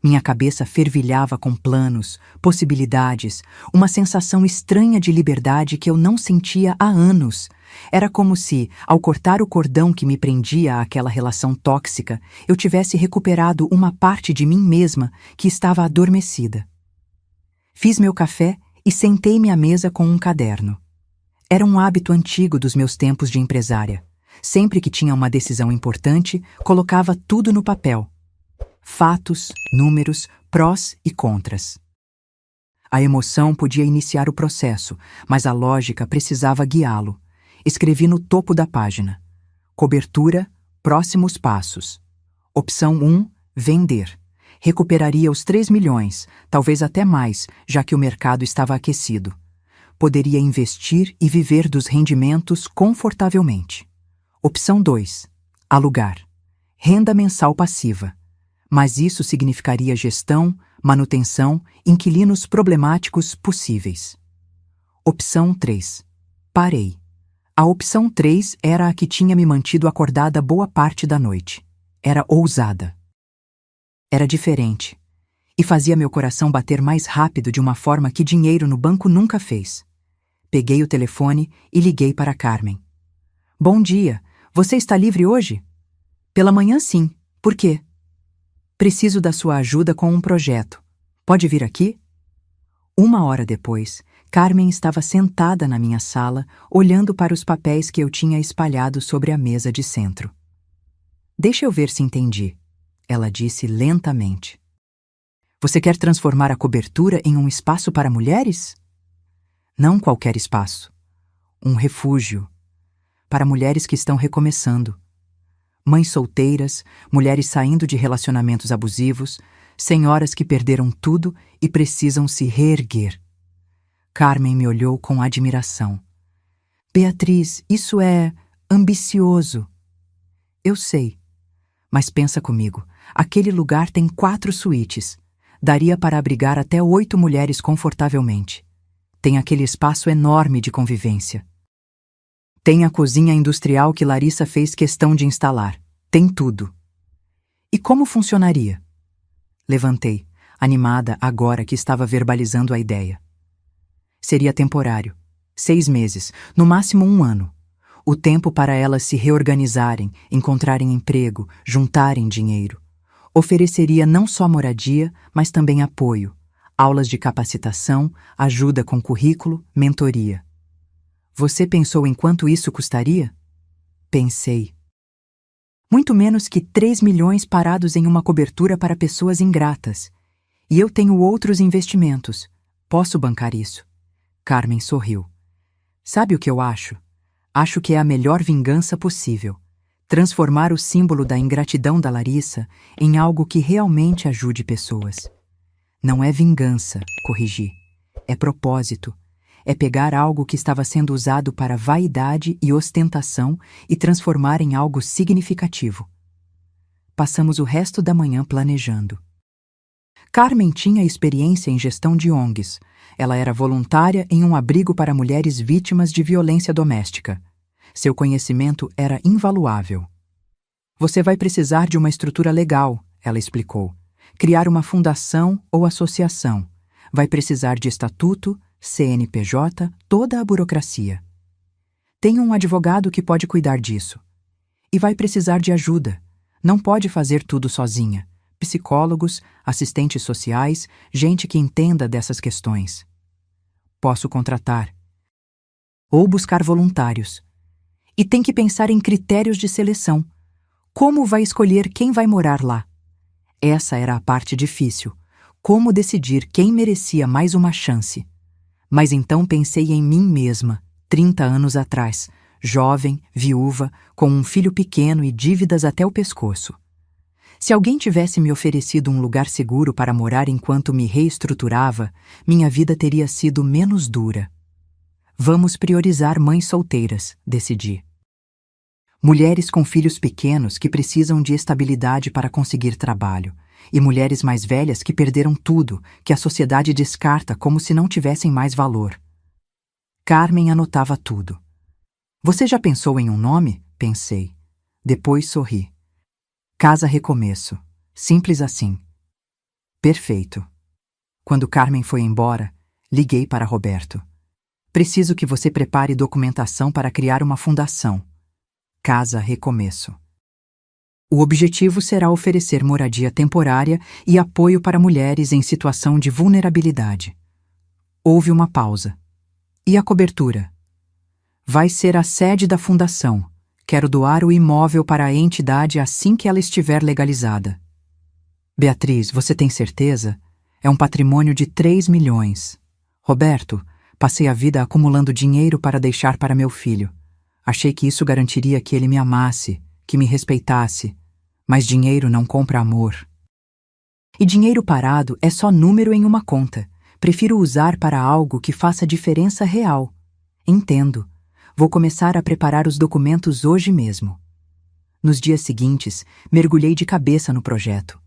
Minha cabeça fervilhava com planos, possibilidades, uma sensação estranha de liberdade que eu não sentia há anos. Era como se, ao cortar o cordão que me prendia àquela relação tóxica, eu tivesse recuperado uma parte de mim mesma que estava adormecida. Fiz meu café e sentei-me à mesa com um caderno. Era um hábito antigo dos meus tempos de empresária. Sempre que tinha uma decisão importante, colocava tudo no papel. Fatos, números, prós e contras. A emoção podia iniciar o processo, mas a lógica precisava guiá-lo. Escrevi no topo da página. Cobertura, próximos passos. Opção 1, vender. Recuperaria os 3 milhões, talvez até mais, já que o mercado estava aquecido. Poderia investir e viver dos rendimentos confortavelmente. Opção 2, alugar. Renda mensal passiva. Mas isso significaria gestão, manutenção, inquilinos problemáticos possíveis. Opção 3, parei. A opção 3 era a que tinha me mantido acordada boa parte da noite. Era ousada. Era diferente. E fazia meu coração bater mais rápido de uma forma que dinheiro no banco nunca fez. Peguei o telefone e liguei para Carmen. Bom dia, você está livre hoje? Pela manhã sim. Por quê? Preciso da sua ajuda com um projeto. Pode vir aqui? 1 hora depois, Carmen estava sentada na minha sala, olhando para os papéis que eu tinha espalhado sobre a mesa de centro. Deixa eu ver se entendi. Ela disse lentamente. Você quer transformar a cobertura em um espaço para mulheres? Não qualquer espaço. Um refúgio. Para mulheres que estão recomeçando. Mães solteiras, mulheres saindo de relacionamentos abusivos, senhoras que perderam tudo e precisam se reerguer. Carmen me olhou com admiração. Beatriz, isso é ambicioso. Eu sei. Mas pensa comigo. Aquele lugar tem 4 suítes. Daria para abrigar até 8 mulheres confortavelmente. Tem aquele espaço enorme de convivência. Tem a cozinha industrial que Larissa fez questão de instalar. Tem tudo. E como funcionaria? Levantei, animada agora que estava verbalizando a ideia. Seria temporário. 6 meses, no máximo 1 ano. O tempo para elas se reorganizarem, encontrarem emprego, juntarem dinheiro. Ofereceria não só moradia, mas também apoio, aulas de capacitação, ajuda com currículo, mentoria. Você pensou em quanto isso custaria? Pensei. Muito menos que 3 milhões parados em uma cobertura para pessoas ingratas. E eu tenho outros investimentos. Posso bancar isso. Carmen sorriu. Sabe o que eu acho? Acho que é a melhor vingança possível. Transformar o símbolo da ingratidão da Larissa em algo que realmente ajude pessoas. Não é vingança, corrigi. É propósito. É pegar algo que estava sendo usado para vaidade e ostentação e transformar em algo significativo. Passamos o resto da manhã planejando. Carmen tinha experiência em gestão de ONGs. Ela era voluntária em um abrigo para mulheres vítimas de violência doméstica. Seu conhecimento era invaluável. Você vai precisar de uma estrutura legal, ela explicou. Criar uma fundação ou associação. Vai precisar de estatuto, CNPJ, toda a burocracia. Tem um advogado que pode cuidar disso. E vai precisar de ajuda. Não pode fazer tudo sozinha. Psicólogos, assistentes sociais, gente que entenda dessas questões. Posso contratar. Ou buscar voluntários. E tem que pensar em critérios de seleção. Como vai escolher quem vai morar lá? Essa era a parte difícil. Como decidir quem merecia mais uma chance? Mas então pensei em mim mesma, 30 anos atrás, jovem, viúva, com um filho pequeno e dívidas até o pescoço. Se alguém tivesse me oferecido um lugar seguro para morar enquanto me reestruturava, minha vida teria sido menos dura. Vamos priorizar mães solteiras, decidi. Mulheres com filhos pequenos que precisam de estabilidade para conseguir trabalho, e mulheres mais velhas que perderam tudo, que a sociedade descarta como se não tivessem mais valor. Carmen anotava tudo. Você já pensou em um nome? Pensei. Depois sorri. Casa Recomeço. Simples assim. Perfeito. Quando Carmen foi embora, liguei para Roberto. Preciso que você prepare documentação para criar uma fundação. Casa Recomeço. O objetivo será oferecer moradia temporária e apoio para mulheres em situação de vulnerabilidade. Houve uma pausa. E a cobertura? Vai ser a sede da fundação. Quero doar o imóvel para a entidade assim que ela estiver legalizada. Beatriz, você tem certeza? É um patrimônio de 3 milhões. Roberto, passei a vida acumulando dinheiro para deixar para meu filho. Achei que isso garantiria que ele me amasse, que me respeitasse. Mas dinheiro não compra amor. E dinheiro parado é só número em uma conta. Prefiro usar para algo que faça diferença real. Entendo. Vou começar a preparar os documentos hoje mesmo. Nos dias seguintes, mergulhei de cabeça no projeto.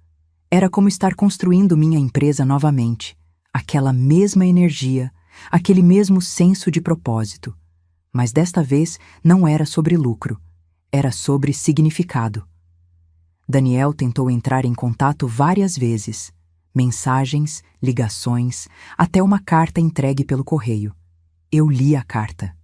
Era como estar construindo minha empresa novamente. Aquela mesma energia, aquele mesmo senso de propósito. Mas desta vez não era sobre lucro. Era sobre significado. Daniel tentou entrar em contato várias vezes. Mensagens, ligações, até uma carta entregue pelo correio. Eu li a carta.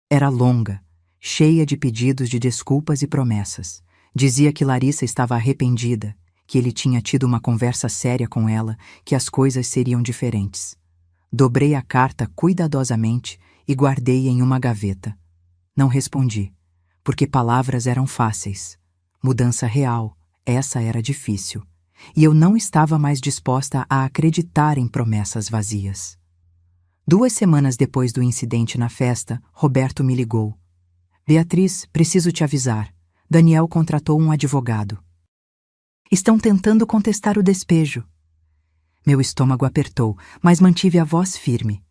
Era longa, cheia de pedidos de desculpas e promessas. Dizia que Larissa estava arrependida, que ele tinha tido uma conversa séria com ela, que as coisas seriam diferentes. Dobrei a carta cuidadosamente e guardei em uma gaveta. Não respondi, porque palavras eram fáceis. Mudança real, essa era difícil. E eu não estava mais disposta a acreditar em promessas vazias. 2 semanas depois do incidente na festa, Roberto me ligou. Beatriz, preciso te avisar. Daniel contratou um advogado. Estão tentando contestar o despejo. Meu estômago apertou, mas mantive a voz firme.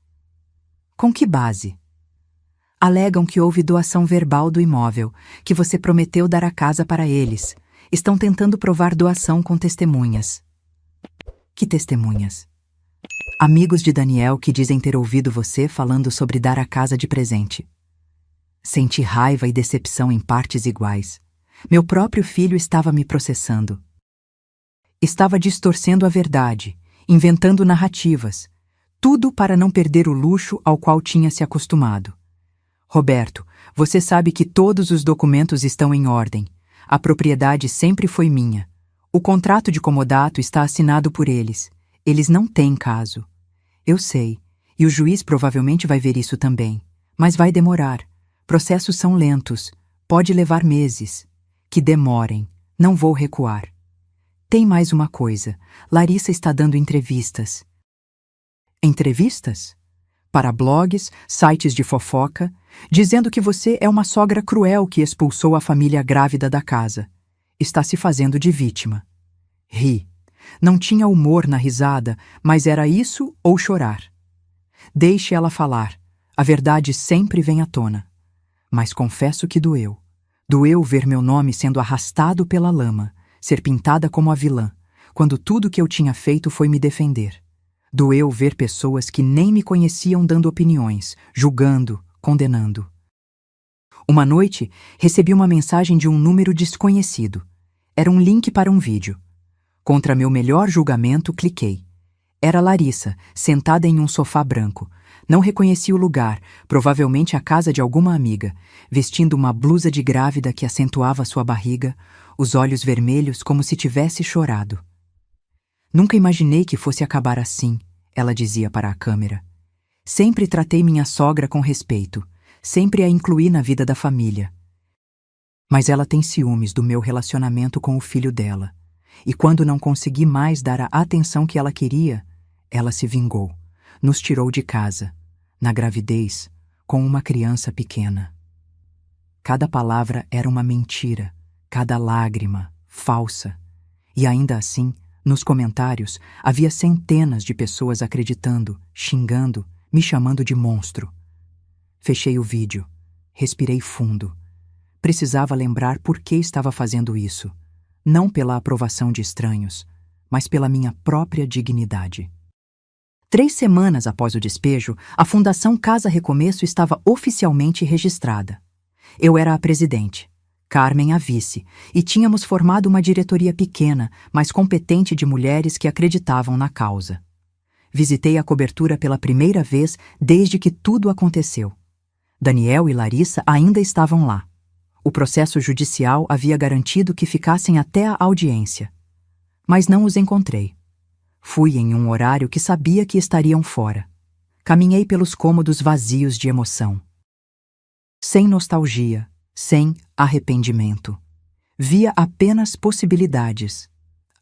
Com que base? Alegam que houve doação verbal do imóvel, que você prometeu dar a casa para eles. Estão tentando provar doação com testemunhas. Que testemunhas? Amigos de Daniel que dizem ter ouvido você falando sobre dar a casa de presente. Senti raiva e decepção em partes iguais. Meu próprio filho estava me processando. Estava distorcendo a verdade, inventando narrativas, tudo para não perder o luxo ao qual tinha se acostumado. Roberto, você sabe que todos os documentos estão em ordem. A propriedade sempre foi minha. O contrato de comodato está assinado por eles. Eles não têm caso. Eu sei, e o juiz provavelmente vai ver isso também. Mas vai demorar. Processos são lentos. Pode levar meses. Que demorem. Não vou recuar. Tem mais uma coisa. Larissa está dando entrevistas. Entrevistas? Para blogs, sites de fofoca, dizendo que você é uma sogra cruel que expulsou a família grávida da casa. Está se fazendo de vítima. Ri. Não tinha humor na risada, mas era isso ou chorar. Deixe ela falar. A verdade sempre vem à tona. Mas confesso que doeu. Doeu ver meu nome sendo arrastado pela lama, ser pintada como a vilã, quando tudo que eu tinha feito foi me defender. Doeu ver pessoas que nem me conheciam dando opiniões, julgando, condenando. Uma noite, recebi uma mensagem de um número desconhecido. Era um link para um vídeo. Contra meu melhor julgamento, cliquei. Era Larissa, sentada em um sofá branco. Não reconheci o lugar, provavelmente a casa de alguma amiga, vestindo uma blusa de grávida que acentuava sua barriga, os olhos vermelhos como se tivesse chorado. Nunca imaginei que fosse acabar assim, ela dizia para a câmera. Sempre tratei minha sogra com respeito, sempre a incluí na vida da família. Mas ela tem ciúmes do meu relacionamento com o filho dela. E quando não consegui mais dar a atenção que ela queria, ela se vingou. Nos tirou de casa, na gravidez, com uma criança pequena. Cada palavra era uma mentira, cada lágrima, falsa. E ainda assim, nos comentários, havia centenas de pessoas acreditando, xingando, me chamando de monstro. Fechei o vídeo, respirei fundo. Precisava lembrar por que estava fazendo isso, não pela aprovação de estranhos, mas pela minha própria dignidade. 3 semanas após o despejo, a Fundação Casa Recomeço estava oficialmente registrada. Eu era a presidente, Carmen a vice, e tínhamos formado uma diretoria pequena, mas competente de mulheres que acreditavam na causa. Visitei a cobertura pela primeira vez desde que tudo aconteceu. Daniel e Larissa ainda estavam lá. O processo judicial havia garantido que ficassem até a audiência. Mas não os encontrei. Fui em um horário que sabia que estariam fora. Caminhei pelos cômodos vazios de emoção. Sem nostalgia, sem arrependimento. Via apenas possibilidades.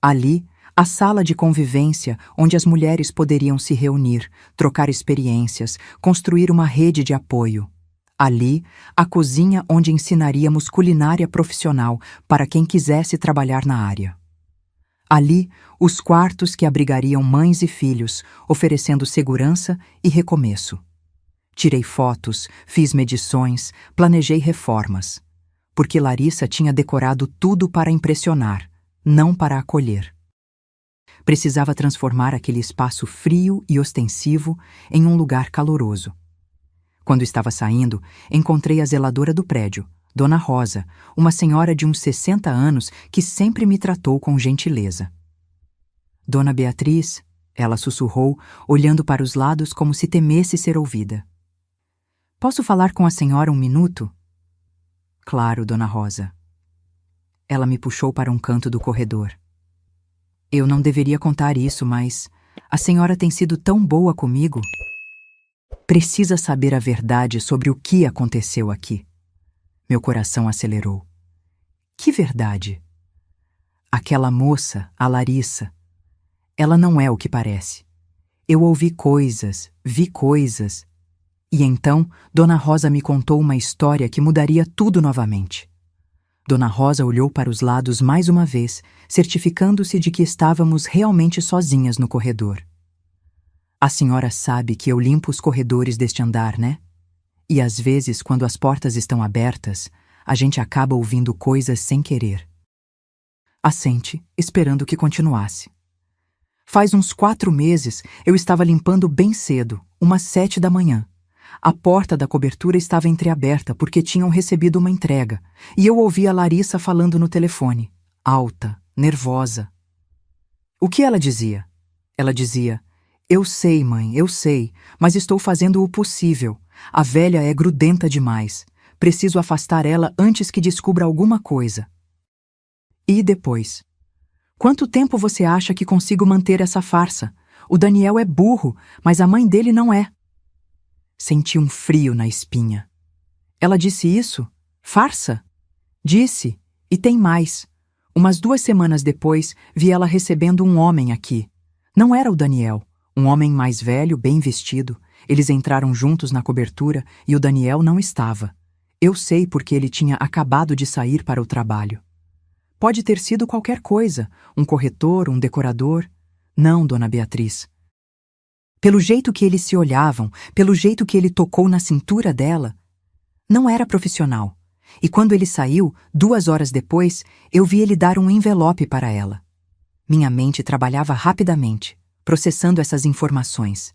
Ali, a sala de convivência onde as mulheres poderiam se reunir, trocar experiências, construir uma rede de apoio. Ali, a cozinha onde ensinaríamos culinária profissional para quem quisesse trabalhar na área. Ali, os quartos que abrigariam mães e filhos, oferecendo segurança e recomeço. Tirei fotos, fiz medições, planejei reformas. Porque Larissa tinha decorado tudo para impressionar, não para acolher. Precisava transformar aquele espaço frio e ostensivo em um lugar caloroso. Quando estava saindo, encontrei a zeladora do prédio, Dona Rosa, uma senhora de uns 60 anos que sempre me tratou com gentileza. Dona Beatriz, ela sussurrou, olhando para os lados como se temesse ser ouvida. Posso falar com a senhora um minuto? Claro, Dona Rosa. Ela me puxou para um canto do corredor. Eu não deveria contar isso, mas a senhora tem sido tão boa comigo. Precisa saber a verdade sobre o que aconteceu aqui. Meu coração acelerou. Que verdade? Aquela moça, a Larissa, ela não é o que parece. Eu ouvi coisas, vi coisas. E então, Dona Rosa me contou uma história que mudaria tudo novamente. Dona Rosa olhou para os lados mais uma vez, certificando-se de que estávamos realmente sozinhas no corredor. A senhora sabe que eu limpo os corredores deste andar, né? E às vezes, quando as portas estão abertas, a gente acaba ouvindo coisas sem querer. Assente, esperando que continuasse. Faz uns 4 meses, eu estava limpando bem cedo, umas 7 da manhã. A porta da cobertura estava entreaberta porque tinham recebido uma entrega, e eu ouvi a Larissa falando no telefone, alta, nervosa. O que ela dizia? Ela dizia: eu sei, mãe, eu sei, mas estou fazendo o possível. A velha é grudenta demais. Preciso afastar ela antes que descubra alguma coisa. E depois? Quanto tempo você acha que consigo manter essa farsa? O Daniel é burro, mas a mãe dele não é. Senti um frio na espinha. Ela disse isso? Farsa? Disse, e tem mais. Umas 2 semanas depois, vi ela recebendo um homem aqui. Não era o Daniel, um homem mais velho, bem vestido. Eles entraram juntos na cobertura e o Daniel não estava. Eu sei porque ele tinha acabado de sair para o trabalho. Pode ter sido qualquer coisa, um corretor, um decorador. Não, dona Beatriz. Pelo jeito que eles se olhavam, pelo jeito que ele tocou na cintura dela, não era profissional. E quando ele saiu, 2 horas depois, eu vi ele dar um envelope para ela. Minha mente trabalhava rapidamente, processando essas informações.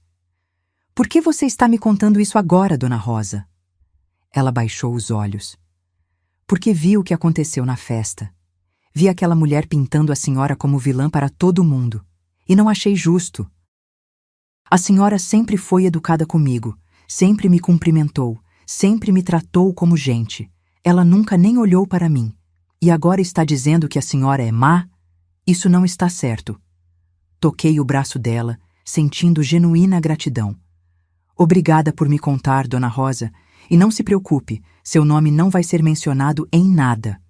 Por que você está me contando isso agora, dona Rosa? Ela baixou os olhos. Porque vi o que aconteceu na festa. Vi aquela mulher pintando a senhora como vilã para todo mundo. E não achei justo. A senhora sempre foi educada comigo, sempre me cumprimentou, sempre me tratou como gente. Ela nunca nem olhou para mim. E agora está dizendo que a senhora é má? Isso não está certo. Toquei o braço dela, sentindo genuína gratidão. Obrigada por me contar, dona Rosa, e não se preocupe, seu nome não vai ser mencionado em nada.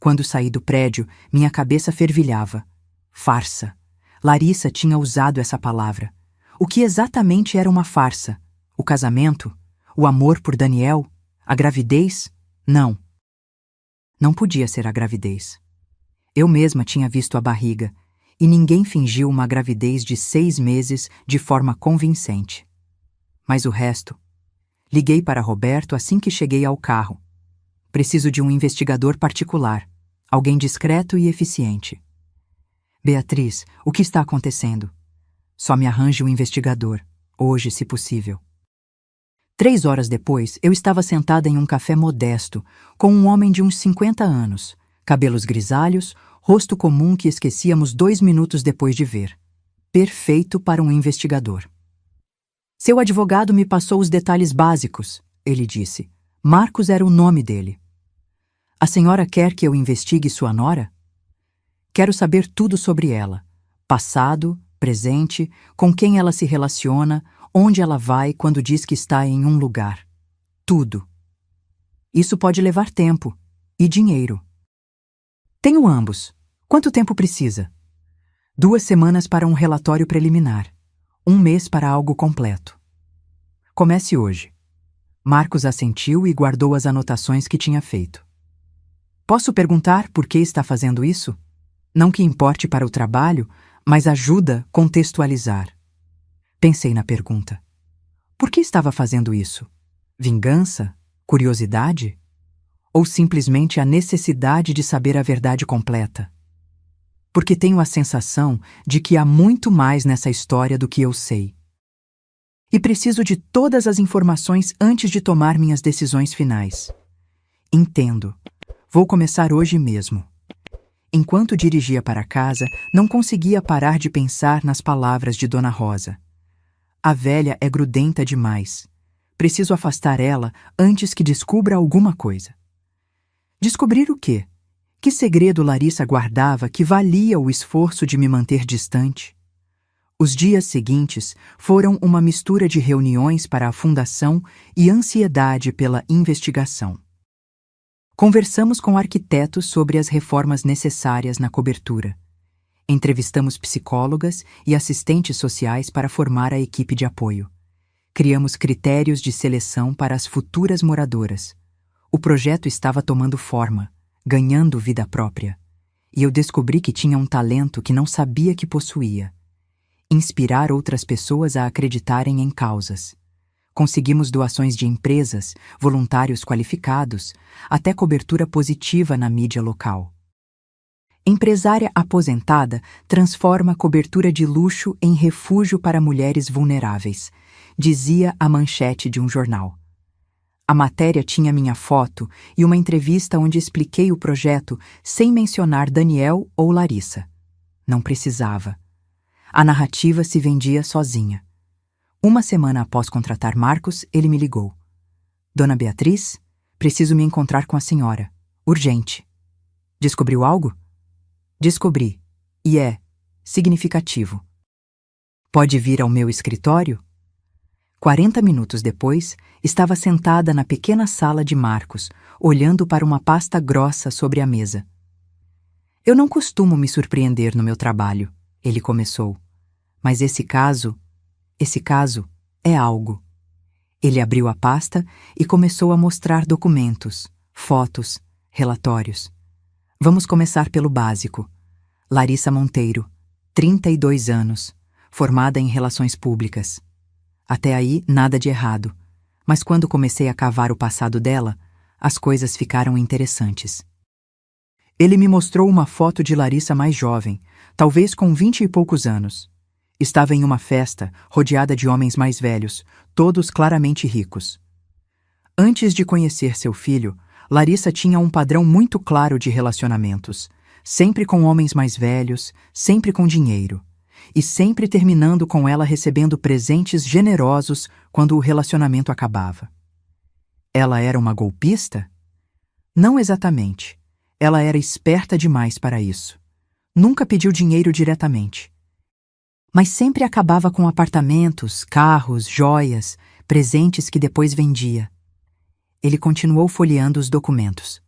Quando saí do prédio, minha cabeça fervilhava. Farsa. Larissa tinha usado essa palavra. O que exatamente era uma farsa? O casamento? O amor por Daniel? A gravidez? Não. Não podia ser a gravidez. Eu mesma tinha visto a barriga, e ninguém fingiu uma gravidez de 6 meses de forma convincente. Mas o resto? Liguei para Roberto assim que cheguei ao carro. Preciso de um investigador particular, alguém discreto e eficiente. Beatriz, o que está acontecendo? Só me arranje um investigador, hoje, se possível. 3 horas depois, eu estava sentada em um café modesto, com um homem de uns 50 anos, cabelos grisalhos, rosto comum que esquecíamos 2 minutos depois de ver. Perfeito para um investigador. Seu advogado me passou os detalhes básicos, ele disse. Marcos era o nome dele. A senhora quer que eu investigue sua nora? Quero saber tudo sobre ela. Passado, presente, com quem ela se relaciona, onde ela vai quando diz que está em um lugar. Tudo. Isso pode levar tempo e dinheiro. Tenho ambos. Quanto tempo precisa? 2 semanas para um relatório preliminar. 1 mês para algo completo. Comece hoje. Marcos assentiu e guardou as anotações que tinha feito. Posso perguntar por que está fazendo isso? Não que importe para o trabalho, mas ajuda a contextualizar. Pensei na pergunta. Por que estava fazendo isso? Vingança? Curiosidade? Ou simplesmente a necessidade de saber a verdade completa? Porque tenho a sensação de que há muito mais nessa história do que eu sei. E preciso de todas as informações antes de tomar minhas decisões finais. Entendo. Vou começar hoje mesmo. Enquanto dirigia para casa, não conseguia parar de pensar nas palavras de Dona Rosa. A velha é grudenta demais. Preciso afastar ela antes que descubra alguma coisa. Descobrir o quê? Que segredo Larissa guardava que valia o esforço de me manter distante? Os dias seguintes foram uma mistura de reuniões para a fundação e ansiedade pela investigação. Conversamos com arquitetos sobre as reformas necessárias na cobertura. Entrevistamos psicólogas e assistentes sociais para formar a equipe de apoio. Criamos critérios de seleção para as futuras moradoras. O projeto estava tomando forma, ganhando vida própria. E eu descobri que tinha um talento que não sabia que possuía. Inspirar outras pessoas a acreditarem em causas. Conseguimos doações de empresas, voluntários qualificados, até cobertura positiva na mídia local. Empresária aposentada transforma cobertura de luxo em refúgio para mulheres vulneráveis, dizia a manchete de um jornal. A matéria tinha minha foto e uma entrevista onde expliquei o projeto sem mencionar Daniel ou Larissa. Não precisava. A narrativa se vendia sozinha. 1 semana após contratar Marcos, ele me ligou. Dona Beatriz, preciso me encontrar com a senhora. Urgente. Descobriu algo? Descobri. E é significativo. Pode vir ao meu escritório? 40 minutos depois, estava sentada na pequena sala de Marcos, olhando para uma pasta grossa sobre a mesa. Eu não costumo me surpreender no meu trabalho, ele começou. Mas esse caso é algo. Ele abriu a pasta e começou a mostrar documentos, fotos, relatórios. Vamos começar pelo básico. Larissa Monteiro, 32 anos, formada em Relações Públicas. Até aí, nada de errado. Mas quando comecei a cavar o passado dela, as coisas ficaram interessantes. Ele me mostrou uma foto de Larissa mais jovem, talvez com 20 e poucos anos. Estava em uma festa, rodeada de homens mais velhos, todos claramente ricos. Antes de conhecer seu filho, Larissa tinha um padrão muito claro de relacionamentos, sempre com homens mais velhos, sempre com dinheiro, e sempre terminando com ela recebendo presentes generosos quando o relacionamento acabava. Ela era uma golpista? Não exatamente. Ela era esperta demais para isso. Nunca pediu dinheiro diretamente. Mas sempre acabava com apartamentos, carros, joias, presentes que depois vendia. Ele continuou folheando os documentos.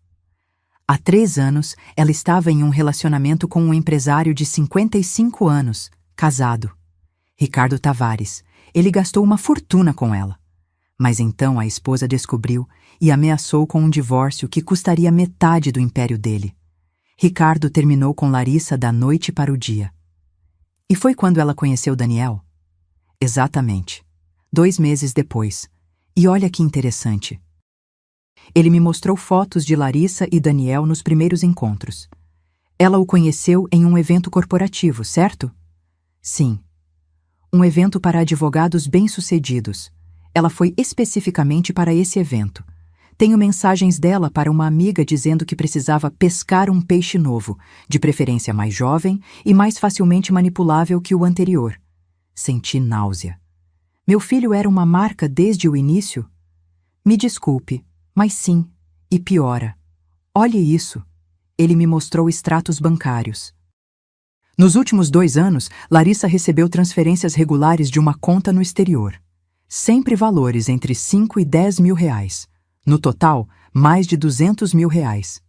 Há 3 anos, ela estava em um relacionamento com um empresário de 55 anos, casado. Ricardo Tavares. Ele gastou uma fortuna com ela. Mas então a esposa descobriu e ameaçou com um divórcio que custaria metade do império dele. Ricardo terminou com Larissa da noite para o dia. E foi quando ela conheceu Daniel? Exatamente. 2 meses depois. E olha que interessante. Ele me mostrou fotos de Larissa e Daniel nos primeiros encontros. Ela o conheceu em um evento corporativo, certo? Sim. Um evento para advogados bem-sucedidos. Ela foi especificamente para esse evento. Tenho mensagens dela para uma amiga dizendo que precisava pescar um peixe novo, de preferência mais jovem e mais facilmente manipulável que o anterior. Senti náusea. Meu filho era uma marca desde o início? Me desculpe, mas sim, e piora. Olhe isso. Ele me mostrou extratos bancários. Nos últimos 2 anos, Larissa recebeu transferências regulares de uma conta no exterior. Sempre valores entre 5 e 10 mil reais. No total, mais de 200 mil reais.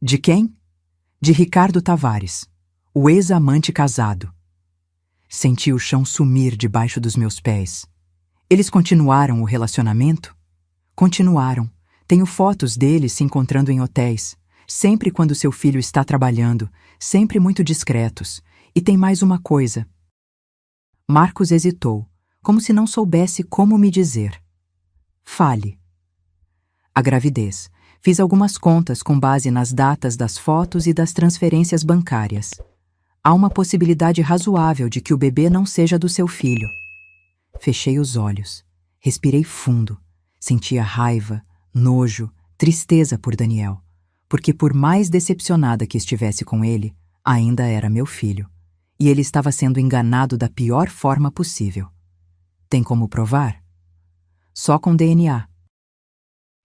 De quem? De Ricardo Tavares, o ex-amante casado. Senti o chão sumir debaixo dos meus pés. Eles continuaram o relacionamento? Continuaram. Tenho fotos deles se encontrando em hotéis, sempre quando seu filho está trabalhando, sempre muito discretos. E tem mais uma coisa. Marcos hesitou, como se não soubesse como me dizer. Fale. A gravidez. Fiz algumas contas com base nas datas das fotos e das transferências bancárias. Há uma possibilidade razoável de que o bebê não seja do seu filho. Fechei os olhos. Respirei fundo. Sentia raiva, nojo, tristeza por Daniel, porque por mais decepcionada que estivesse com ele, ainda era meu filho. E ele estava sendo enganado da pior forma possível. Tem como provar? Só com DNA.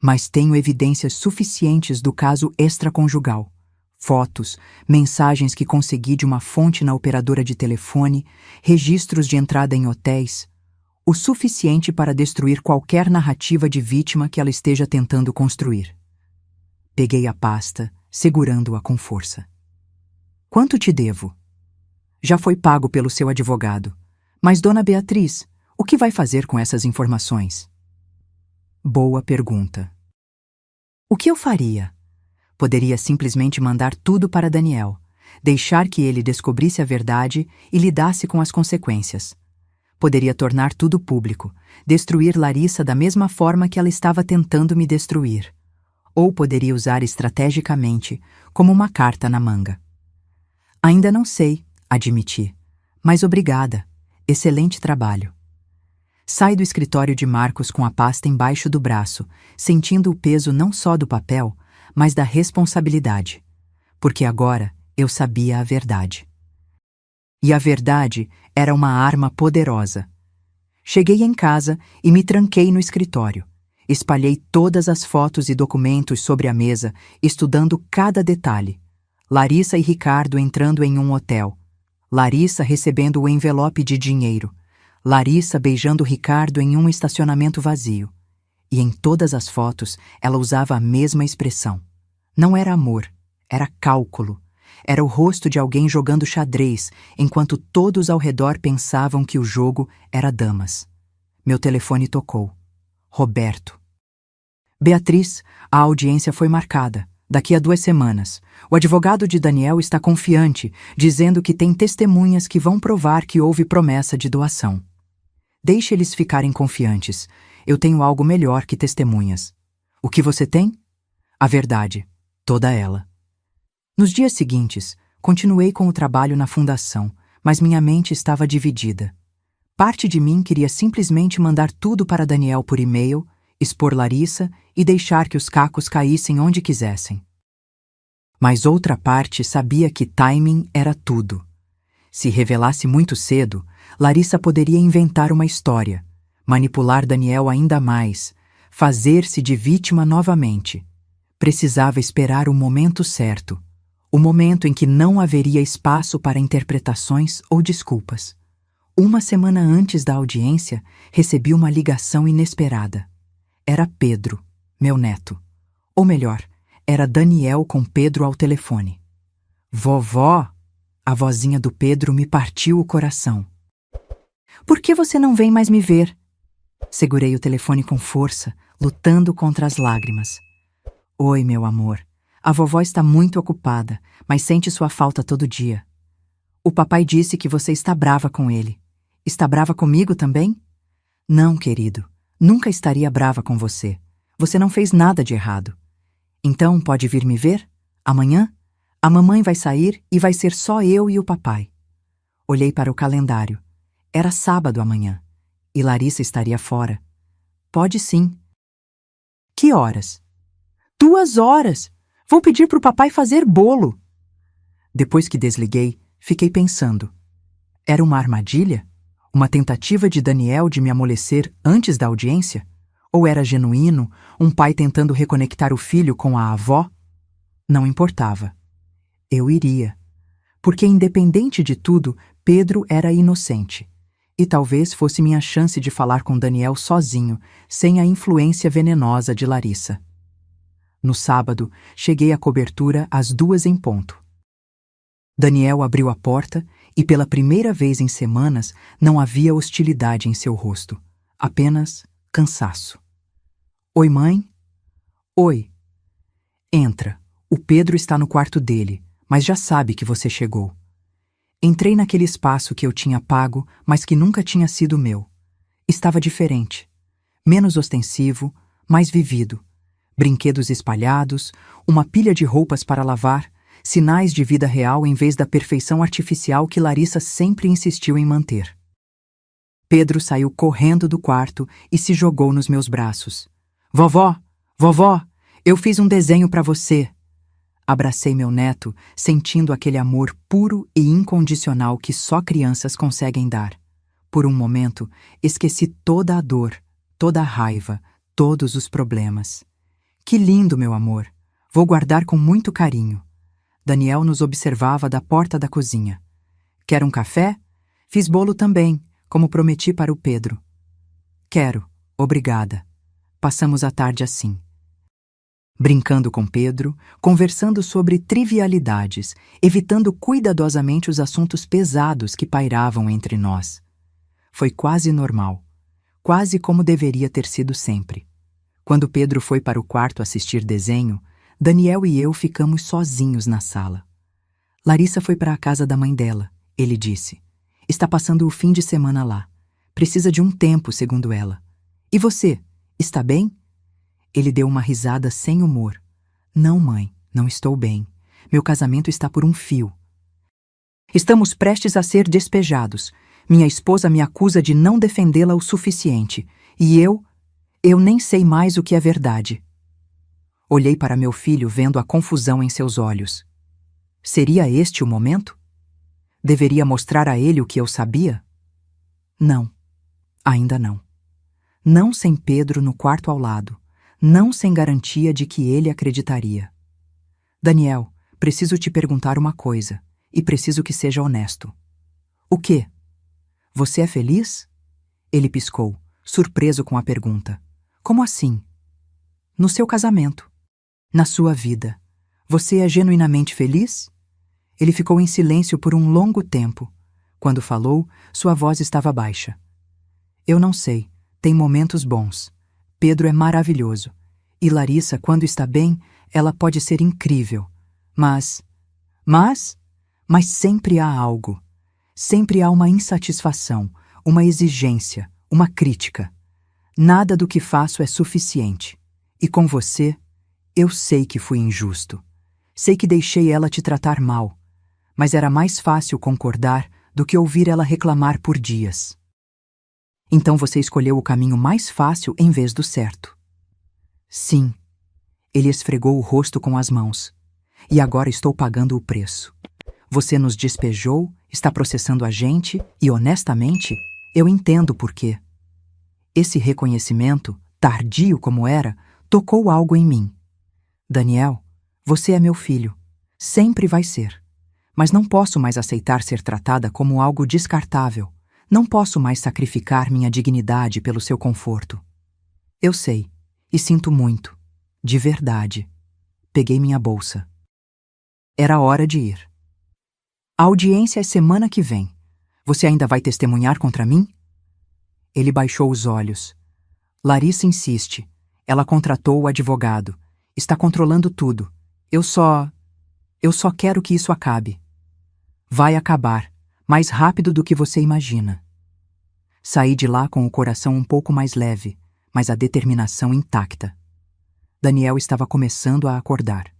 Mas tenho evidências suficientes do caso extraconjugal. Fotos, mensagens que consegui de uma fonte na operadora de telefone, registros de entrada em hotéis. O suficiente para destruir qualquer narrativa de vítima que ela esteja tentando construir. Peguei a pasta, segurando-a com força. Quanto te devo? Já foi pago pelo seu advogado. Mas, dona Beatriz, o que vai fazer com essas informações? Boa pergunta. O que eu faria? Poderia simplesmente mandar tudo para Daniel, deixar que ele descobrisse a verdade e lidasse com as consequências. Poderia tornar tudo público, destruir Larissa da mesma forma que ela estava tentando me destruir. Ou poderia usar estrategicamente, como uma carta na manga. Ainda não sei, admiti. Mas obrigada. Excelente trabalho. Saí do escritório de Marcos com a pasta embaixo do braço, sentindo o peso não só do papel, mas da responsabilidade. Porque agora eu sabia a verdade. E a verdade era uma arma poderosa. Cheguei em casa e me tranquei no escritório. Espalhei todas as fotos e documentos sobre a mesa, estudando cada detalhe. Larissa e Ricardo entrando em um hotel. Larissa recebendo o envelope de dinheiro. Larissa beijando Ricardo em um estacionamento vazio. E em todas as fotos ela usava a mesma expressão. Não era amor, era cálculo. Era o rosto de alguém jogando xadrez, enquanto todos ao redor pensavam que o jogo era damas. Meu telefone tocou. Roberto. Beatriz, a audiência foi marcada. Daqui a 2 semanas. O advogado de Daniel está confiante, dizendo que tem testemunhas que vão provar que houve promessa de doação. Deixe eles ficarem confiantes. Eu tenho algo melhor que testemunhas. O que você tem? A verdade. Toda ela. Nos dias seguintes, continuei com o trabalho na fundação, mas minha mente estava dividida. Parte de mim queria simplesmente mandar tudo para Daniel por e-mail, expor Larissa e deixar que os cacos caíssem onde quisessem. Mas outra parte sabia que timing era tudo. Se revelasse muito cedo, Larissa poderia inventar uma história, manipular Daniel ainda mais, fazer-se de vítima novamente. Precisava esperar o momento certo, o momento em que não haveria espaço para interpretações ou desculpas. 1 semana antes da audiência, recebi uma ligação inesperada. Era Pedro, meu neto. Ou melhor, era Daniel com Pedro ao telefone. Vovó, a vozinha do Pedro me partiu o coração. Por que você não vem mais me ver? Segurei o telefone com força, lutando contra as lágrimas. Oi, meu amor. A vovó está muito ocupada, mas sente sua falta todo dia. O papai disse que você está brava com ele. Está brava comigo também? Não, querido. Nunca estaria brava com você. Você não fez nada de errado. Então pode vir me ver? Amanhã? A mamãe vai sair e vai ser só eu e o papai. Olhei para o calendário. Era sábado amanhã. E Larissa estaria fora. Pode sim. Que horas? 2 horas! Vou pedir para o papai fazer bolo. Depois que desliguei, fiquei pensando. Era uma armadilha? Uma tentativa de Daniel de me amolecer antes da audiência? Ou era genuíno, um pai tentando reconectar o filho com a avó? Não importava. Eu iria. Porque, independente de tudo, Pedro era inocente. E talvez fosse minha chance de falar com Daniel sozinho, sem a influência venenosa de Larissa. No sábado, cheguei à cobertura às 2 em ponto. Daniel abriu a porta e, pela primeira vez em semanas, não havia hostilidade em seu rosto, apenas cansaço. Oi, mãe? Oi. Entra. O Pedro está no quarto dele, mas já sabe que você chegou. Entrei naquele espaço que eu tinha pago, mas que nunca tinha sido meu. Estava diferente. Menos ostensivo, mais vivido. Brinquedos espalhados, uma pilha de roupas para lavar, sinais de vida real em vez da perfeição artificial que Larissa sempre insistiu em manter. Pedro saiu correndo do quarto e se jogou nos meus braços. Vovó, vovó, eu fiz um desenho para você. Abracei meu neto, sentindo aquele amor puro e incondicional que só crianças conseguem dar. Por um momento, esqueci toda a dor, toda a raiva, todos os problemas. Que lindo, meu amor. Vou guardar com muito carinho. Daniel nos observava da porta da cozinha. Quer um café? Fiz bolo também, como prometi para o Pedro. Quero, obrigada. Passamos a tarde assim. Brincando com Pedro, conversando sobre trivialidades, evitando cuidadosamente os assuntos pesados que pairavam entre nós. Foi quase normal, quase como deveria ter sido sempre. Quando Pedro foi para o quarto assistir desenho, Daniel e eu ficamos sozinhos na sala. Larissa foi para a casa da mãe dela, ele disse. Está passando o fim de semana lá. Precisa de um tempo, segundo ela. E você, está bem? Ele deu uma risada sem humor. Não, mãe, não estou bem. Meu casamento está por um fio. Estamos prestes a ser despejados. Minha esposa me acusa de não defendê-la o suficiente. E eu nem sei mais o que é verdade. Olhei para meu filho vendo a confusão em seus olhos. Seria este o momento? Deveria mostrar a ele o que eu sabia? Não, ainda não. Não sem Pedro no quarto ao lado. Não sem garantia de que ele acreditaria. Daniel, preciso te perguntar uma coisa, e preciso que seja honesto. O quê? Você é feliz? Ele piscou, surpreso com a pergunta. Como assim? No seu casamento. Na sua vida. Você é genuinamente feliz? Ele ficou em silêncio por um longo tempo. Quando falou, sua voz estava baixa. Eu não sei. Tem momentos bons. Pedro é maravilhoso. E Larissa, quando está bem, ela pode ser incrível, mas sempre há algo. Sempre há uma insatisfação, uma exigência, uma crítica. Nada do que faço é suficiente. E com você, eu sei que fui injusto. Sei que deixei ela te tratar mal, mas era mais fácil concordar do que ouvir ela reclamar por dias. Então você escolheu o caminho mais fácil em vez do certo. Sim, ele esfregou o rosto com as mãos. E agora estou pagando o preço. Você nos despejou, está processando a gente e, honestamente, eu entendo por quê. Esse reconhecimento, tardio como era, tocou algo em mim. Daniel, você é meu filho. Sempre vai ser. Mas não posso mais aceitar ser tratada como algo descartável. Não posso mais sacrificar minha dignidade pelo seu conforto. Eu sei, e sinto muito. De verdade. Peguei minha bolsa. Era hora de ir. A audiência é semana que vem. Você ainda vai testemunhar contra mim? Ele baixou os olhos. Larissa insiste. Ela contratou o advogado. Está controlando tudo. Eu só quero que isso acabe. Vai acabar, mais rápido do que você imagina. Saí de lá com o coração um pouco mais leve, mas a determinação intacta. Daniel estava começando a acordar.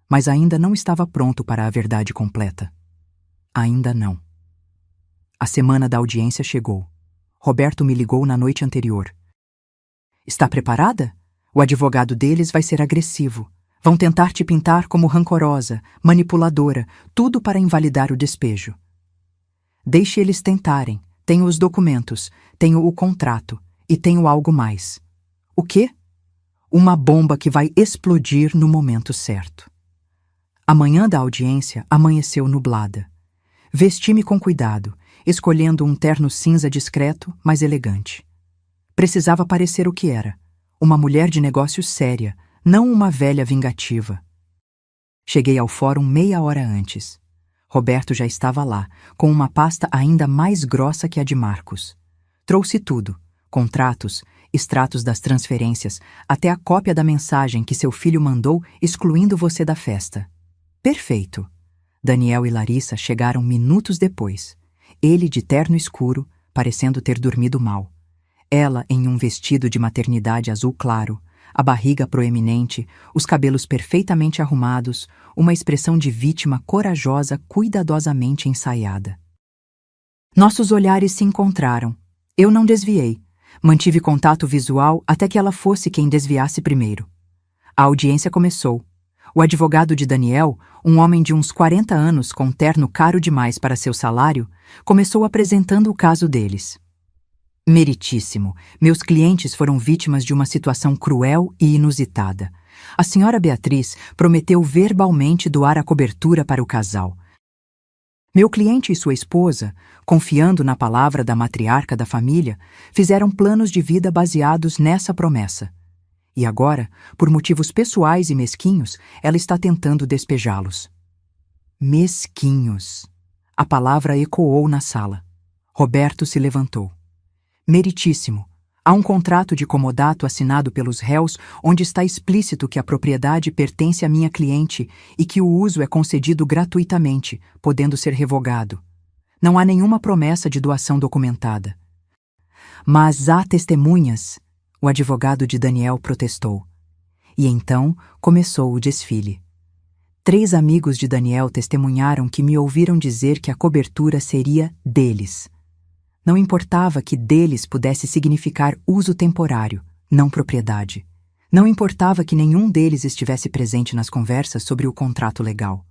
Mas ainda não estava pronto para a verdade completa. Ainda não. A semana da audiência chegou. Roberto me ligou na noite anterior. Está preparada? O advogado deles vai ser agressivo. Vão tentar te pintar como rancorosa, manipuladora, tudo para invalidar o despejo. Deixe eles tentarem. Tenho os documentos, tenho o contrato e tenho algo mais. O quê? Uma bomba que vai explodir no momento certo. A manhã da audiência amanheceu nublada. Vesti-me com cuidado, escolhendo um terno cinza discreto, mas elegante. Precisava parecer o que era, uma mulher de negócios séria, não uma velha vingativa. Cheguei ao fórum meia hora antes. Roberto já estava lá, com uma pasta ainda mais grossa que a de Marcos. Trouxe tudo, contratos, extratos das transferências, até a cópia da mensagem que seu filho mandou excluindo você da festa. Perfeito. Daniel e Larissa chegaram minutos depois. Ele de terno escuro, parecendo ter dormido mal. Ela em um vestido de maternidade azul claro, a barriga proeminente, os cabelos perfeitamente arrumados, uma expressão de vítima corajosa cuidadosamente ensaiada. Nossos olhares se encontraram. Eu não desviei. Mantive contato visual até que ela fosse quem desviasse primeiro. A audiência começou. O advogado de Daniel, um homem de uns 40 anos com terno caro demais para seu salário, começou apresentando o caso deles. Meritíssimo, meus clientes foram vítimas de uma situação cruel e inusitada. A senhora Beatriz prometeu verbalmente doar a cobertura para o casal. Meu cliente e sua esposa, confiando na palavra da matriarca da família, fizeram planos de vida baseados nessa promessa. E agora, por motivos pessoais e mesquinhos, ela está tentando despejá-los. Mesquinhos. A palavra ecoou na sala. Roberto se levantou. Meritíssimo. Há um contrato de comodato assinado pelos réus onde está explícito que a propriedade pertence à minha cliente e que o uso é concedido gratuitamente, podendo ser revogado. Não há nenhuma promessa de doação documentada. Mas há testemunhas, o advogado de Daniel protestou. E então começou o desfile. 3 amigos de Daniel testemunharam que me ouviram dizer que a cobertura seria deles. Não importava que deles pudesse significar uso temporário, não propriedade. Não importava que nenhum deles estivesse presente nas conversas sobre o contrato legal.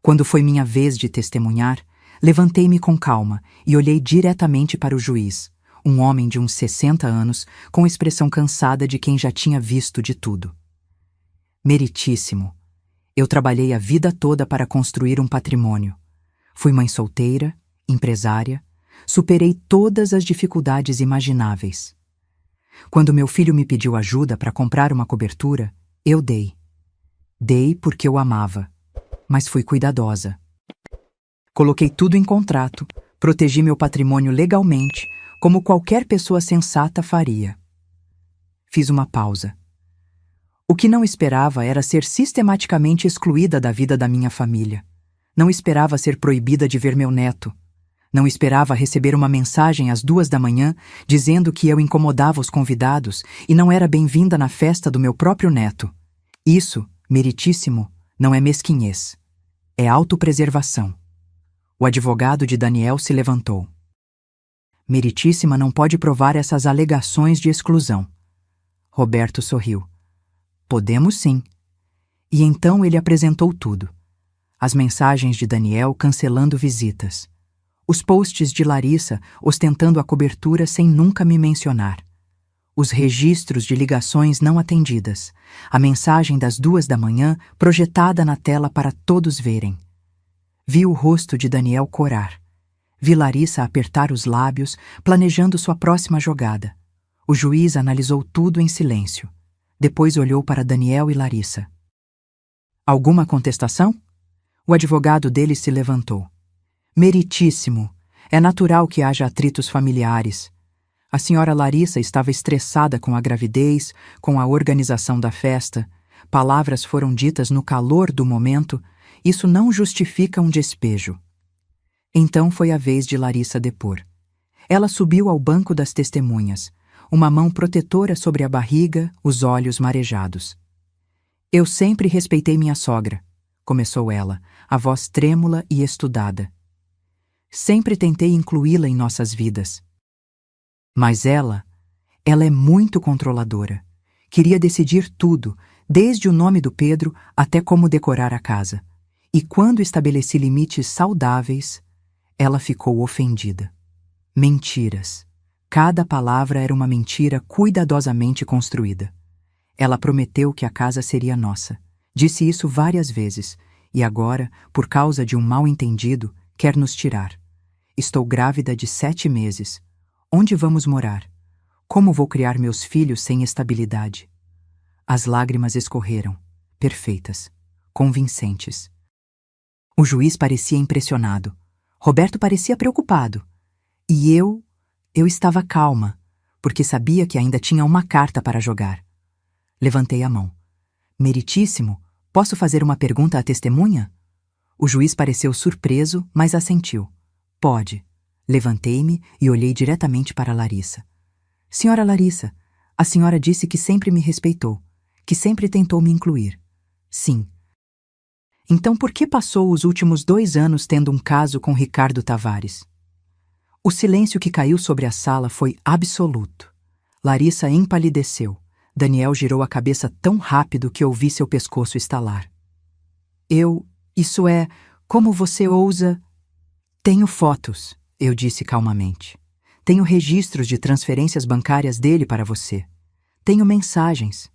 Quando foi minha vez de testemunhar, levantei-me com calma e olhei diretamente para o juiz, um homem de uns 60 anos, com expressão cansada de quem já tinha visto de tudo. Meritíssimo. Eu trabalhei a vida toda para construir um patrimônio. Fui mãe solteira, empresária, superei todas as dificuldades imagináveis. Quando meu filho me pediu ajuda para comprar uma cobertura, eu dei. Dei porque eu amava, mas fui cuidadosa. Coloquei tudo em contrato, protegi meu patrimônio legalmente, como qualquer pessoa sensata faria. Fiz uma pausa. O que não esperava era ser sistematicamente excluída da vida da minha família. Não esperava ser proibida de ver meu neto. Não esperava receber uma mensagem às 2 da manhã dizendo que eu incomodava os convidados e não era bem-vinda na festa do meu próprio neto. Isso, meritíssimo, não é mesquinhez. É autopreservação. O advogado de Daniel se levantou. Meritíssima não pode provar essas alegações de exclusão. Roberto sorriu. Podemos sim. E então ele apresentou tudo. As mensagens de Daniel cancelando visitas. Os posts de Larissa ostentando a cobertura sem nunca me mencionar. Os registros de ligações não atendidas. A mensagem das 2 da manhã projetada na tela para todos verem. Vi o rosto de Daniel corar. Vi Larissa apertar os lábios, planejando sua próxima jogada. O juiz analisou tudo em silêncio. Depois olhou para Daniel e Larissa. Alguma contestação? O advogado dele se levantou. Meritíssimo. É natural que haja atritos familiares. A senhora Larissa estava estressada com a gravidez, com a organização da festa. Palavras foram ditas no calor do momento. Isso não justifica um despejo. Então foi a vez de Larissa depor. Ela subiu ao banco das testemunhas, uma mão protetora sobre a barriga, os olhos marejados. Eu sempre respeitei minha sogra, começou ela, a voz trêmula e estudada. Sempre tentei incluí-la em nossas vidas. Mas ela é muito controladora. Queria decidir tudo, desde o nome do Pedro até como decorar a casa. E quando estabeleci limites saudáveis, ela ficou ofendida. Mentiras. Cada palavra era uma mentira cuidadosamente construída. Ela prometeu que a casa seria nossa. Disse isso várias vezes, e agora, por causa de um mal-entendido, quer nos tirar. Estou grávida de 7 meses. Onde vamos morar? Como vou criar meus filhos sem estabilidade? As lágrimas escorreram, perfeitas, convincentes. O juiz parecia impressionado. Roberto parecia preocupado. E eu estava calma, porque sabia que ainda tinha uma carta para jogar. Levantei a mão. Meritíssimo, posso fazer uma pergunta à testemunha? O juiz pareceu surpreso, mas assentiu. Pode. Levantei-me e olhei diretamente para Larissa. Senhora Larissa, a senhora disse que sempre me respeitou, que sempre tentou me incluir. Sim. Então por que passou os últimos 2 anos tendo um caso com Ricardo Tavares? O silêncio que caiu sobre a sala foi absoluto. Larissa empalideceu. Daniel girou a cabeça tão rápido que ouvi seu pescoço estalar. Isso é, como você ousa... Tenho fotos, eu disse calmamente. Tenho registros de transferências bancárias dele para você. Tenho mensagens.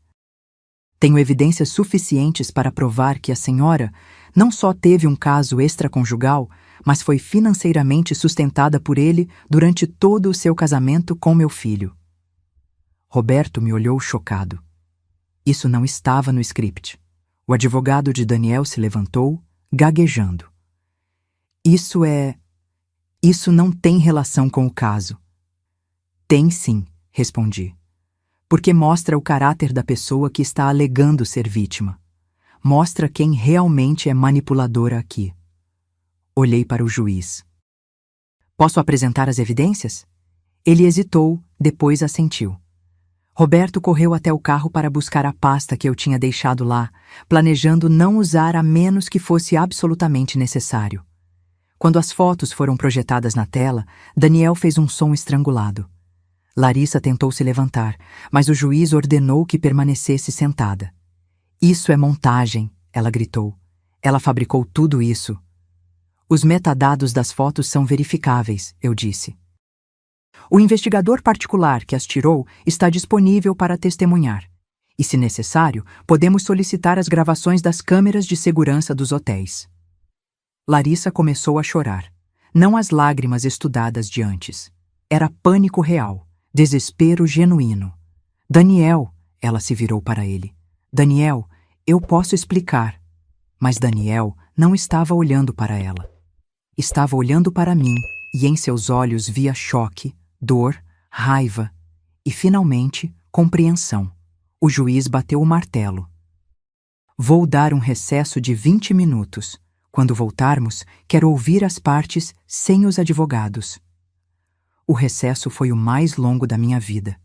Tenho evidências suficientes para provar que a senhora não só teve um caso extraconjugal, mas foi financeiramente sustentada por ele durante todo o seu casamento com meu filho. Roberto me olhou chocado. Isso não estava no script. O advogado de Daniel se levantou, gaguejando. Isso não tem relação com o caso. Tem sim, respondi. Porque mostra o caráter da pessoa que está alegando ser vítima. Mostra quem realmente é manipuladora aqui. Olhei para o juiz. Posso apresentar as evidências? Ele hesitou, depois assentiu. Roberto correu até o carro para buscar a pasta que eu tinha deixado lá, planejando não usar a menos que fosse absolutamente necessário. Quando as fotos foram projetadas na tela, Daniel fez um som estrangulado. Larissa tentou se levantar, mas o juiz ordenou que permanecesse sentada. Isso é montagem, ela gritou. Ela fabricou tudo isso. Os metadados das fotos são verificáveis, eu disse. O investigador particular que as tirou está disponível para testemunhar. E, se necessário, podemos solicitar as gravações das câmeras de segurança dos hotéis. Larissa começou a chorar. Não as lágrimas estudadas de antes. Era pânico real, desespero genuíno. Daniel, ela se virou para ele. Daniel, eu posso explicar. Mas Daniel não estava olhando para ela. Estava olhando para mim e em seus olhos via choque, dor, raiva e, finalmente, compreensão. O juiz bateu o martelo. Vou dar um recesso de 20 minutos. Quando voltarmos, quero ouvir as partes sem os advogados. O recesso foi o mais longo da minha vida.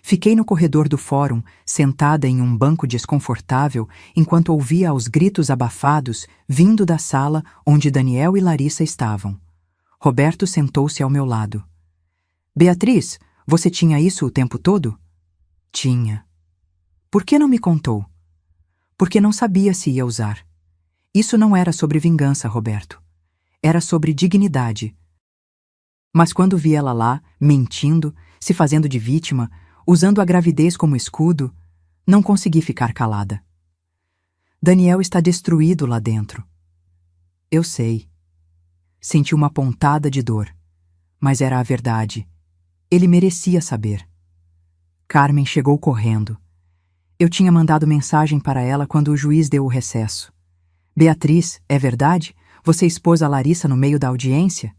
Fiquei no corredor do fórum, sentada em um banco desconfortável, enquanto ouvia os gritos abafados vindo da sala onde Daniel e Larissa estavam. Roberto sentou-se ao meu lado. Beatriz, você tinha isso o tempo todo? Tinha. Por que não me contou? Porque não sabia se ia usar. Isso não era sobre vingança, Roberto. Era sobre dignidade. Mas quando vi ela lá, mentindo, se fazendo de vítima, usando a gravidez como escudo, não consegui ficar calada. Daniel está destruído lá dentro. Eu sei. Senti uma pontada de dor. Mas era a verdade. Ele merecia saber. Carmen chegou correndo. Eu tinha mandado mensagem para ela quando o juiz deu o recesso. Beatriz, é verdade? Você expôs a Larissa no meio da audiência?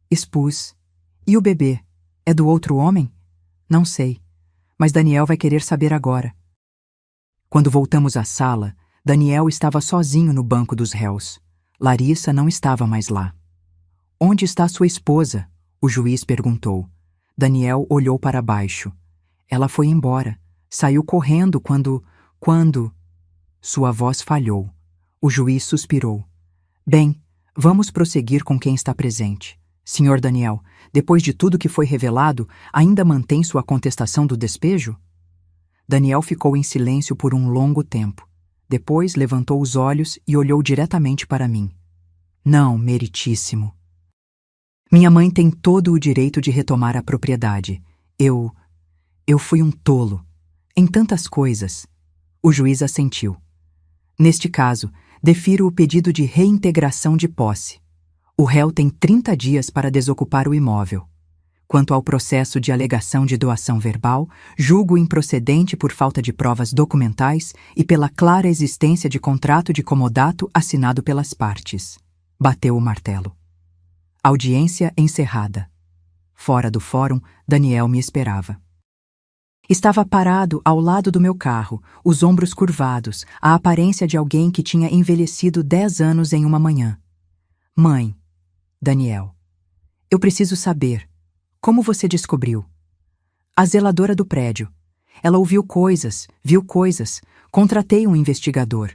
Expus. E o bebê? É do outro homem? Não sei. Mas Daniel vai querer saber agora. Quando voltamos à sala, Daniel estava sozinho no banco dos réus. Larissa não estava mais lá. Onde está sua esposa? O juiz perguntou. Daniel olhou para baixo. Ela foi embora. Saiu correndo quando... Sua voz falhou. O juiz suspirou. Bem, vamos prosseguir com quem está presente. Senhor Daniel, depois de tudo que foi revelado, ainda mantém sua contestação do despejo? Daniel ficou em silêncio por um longo tempo. Depois levantou os olhos e olhou diretamente para mim. Não, meritíssimo. Minha mãe tem todo o direito de retomar a propriedade. Eu fui um tolo. Em tantas coisas. O juiz assentiu. Neste caso, defiro o pedido de reintegração de posse. O réu tem 30 dias para desocupar o imóvel. Quanto ao processo de alegação de doação verbal, julgo improcedente por falta de provas documentais e pela clara existência de contrato de comodato assinado pelas partes. Bateu o martelo. Audiência encerrada. Fora do fórum, Daniel me esperava. Estava parado ao lado do meu carro, os ombros curvados, a aparência de alguém que tinha envelhecido 10 anos em uma manhã. Mãe, Daniel, eu preciso saber, como você descobriu? A zeladora do prédio. Ela ouviu coisas, viu coisas, contratei um investigador.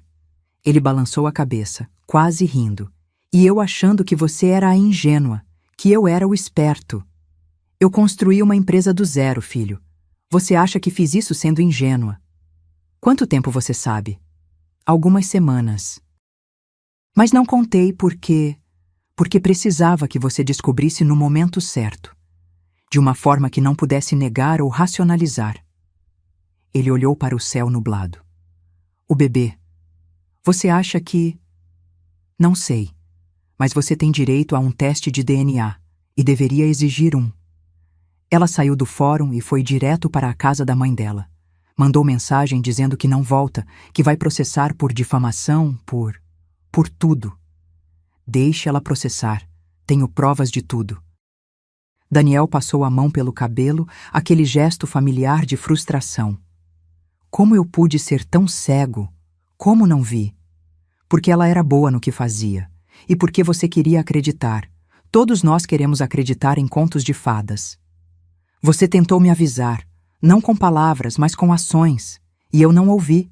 Ele balançou a cabeça, quase rindo, e eu achando que você era a ingênua, que eu era o esperto. Eu construí uma empresa do zero, filho. Você acha que fiz isso sendo ingênua? Quanto tempo você sabe? Algumas semanas. Mas não contei porque precisava que você descobrisse no momento certo, de uma forma que não pudesse negar ou racionalizar. Ele olhou para o céu nublado. O bebê. Você acha que... Não sei, mas você tem direito a um teste de DNA e deveria exigir um. Ela saiu do fórum e foi direto para a casa da mãe dela. Mandou mensagem dizendo que não volta, que vai processar por difamação, por tudo. Deixe ela processar. Tenho provas de tudo. Daniel passou a mão pelo cabelo, aquele gesto familiar de frustração. Como eu pude ser tão cego? Como não vi? Porque ela era boa no que fazia. E porque você queria acreditar. Todos nós queremos acreditar em contos de fadas. Você tentou me avisar, não com palavras, mas com ações, e eu não ouvi.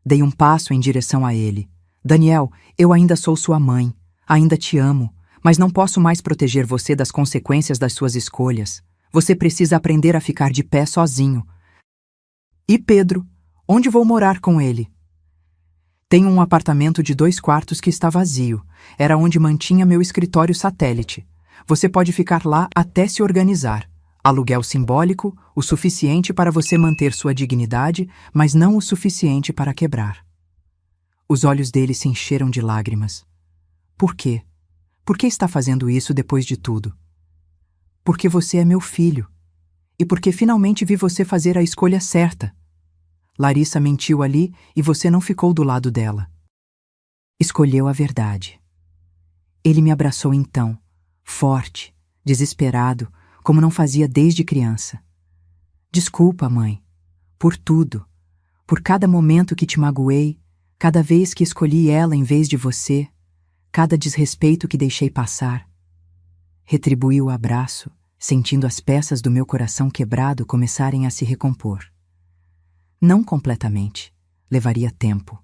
Dei um passo em direção a ele. Daniel, eu ainda sou sua mãe, ainda te amo, mas não posso mais proteger você das consequências das suas escolhas. Você precisa aprender a ficar de pé sozinho. E Pedro? Onde vou morar com ele? Tenho um apartamento de 2 quartos que está vazio. Era onde mantinha meu escritório satélite. Você pode ficar lá até se organizar. Aluguel simbólico, o suficiente para você manter sua dignidade, mas não o suficiente para quebrar. Os olhos dele se encheram de lágrimas. Por quê? Por que está fazendo isso depois de tudo? Porque você é meu filho. E porque finalmente vi você fazer a escolha certa. Larissa mentiu ali e você não ficou do lado dela. Escolheu a verdade. Ele me abraçou então, forte, desesperado, como não fazia desde criança. Desculpa, mãe, por tudo. por cada momento que te magoei, cada vez que escolhi ela em vez de você, cada desrespeito que deixei passar. Retribuí o abraço, sentindo as peças do meu coração quebrado começarem a se recompor. Não completamente, levaria tempo,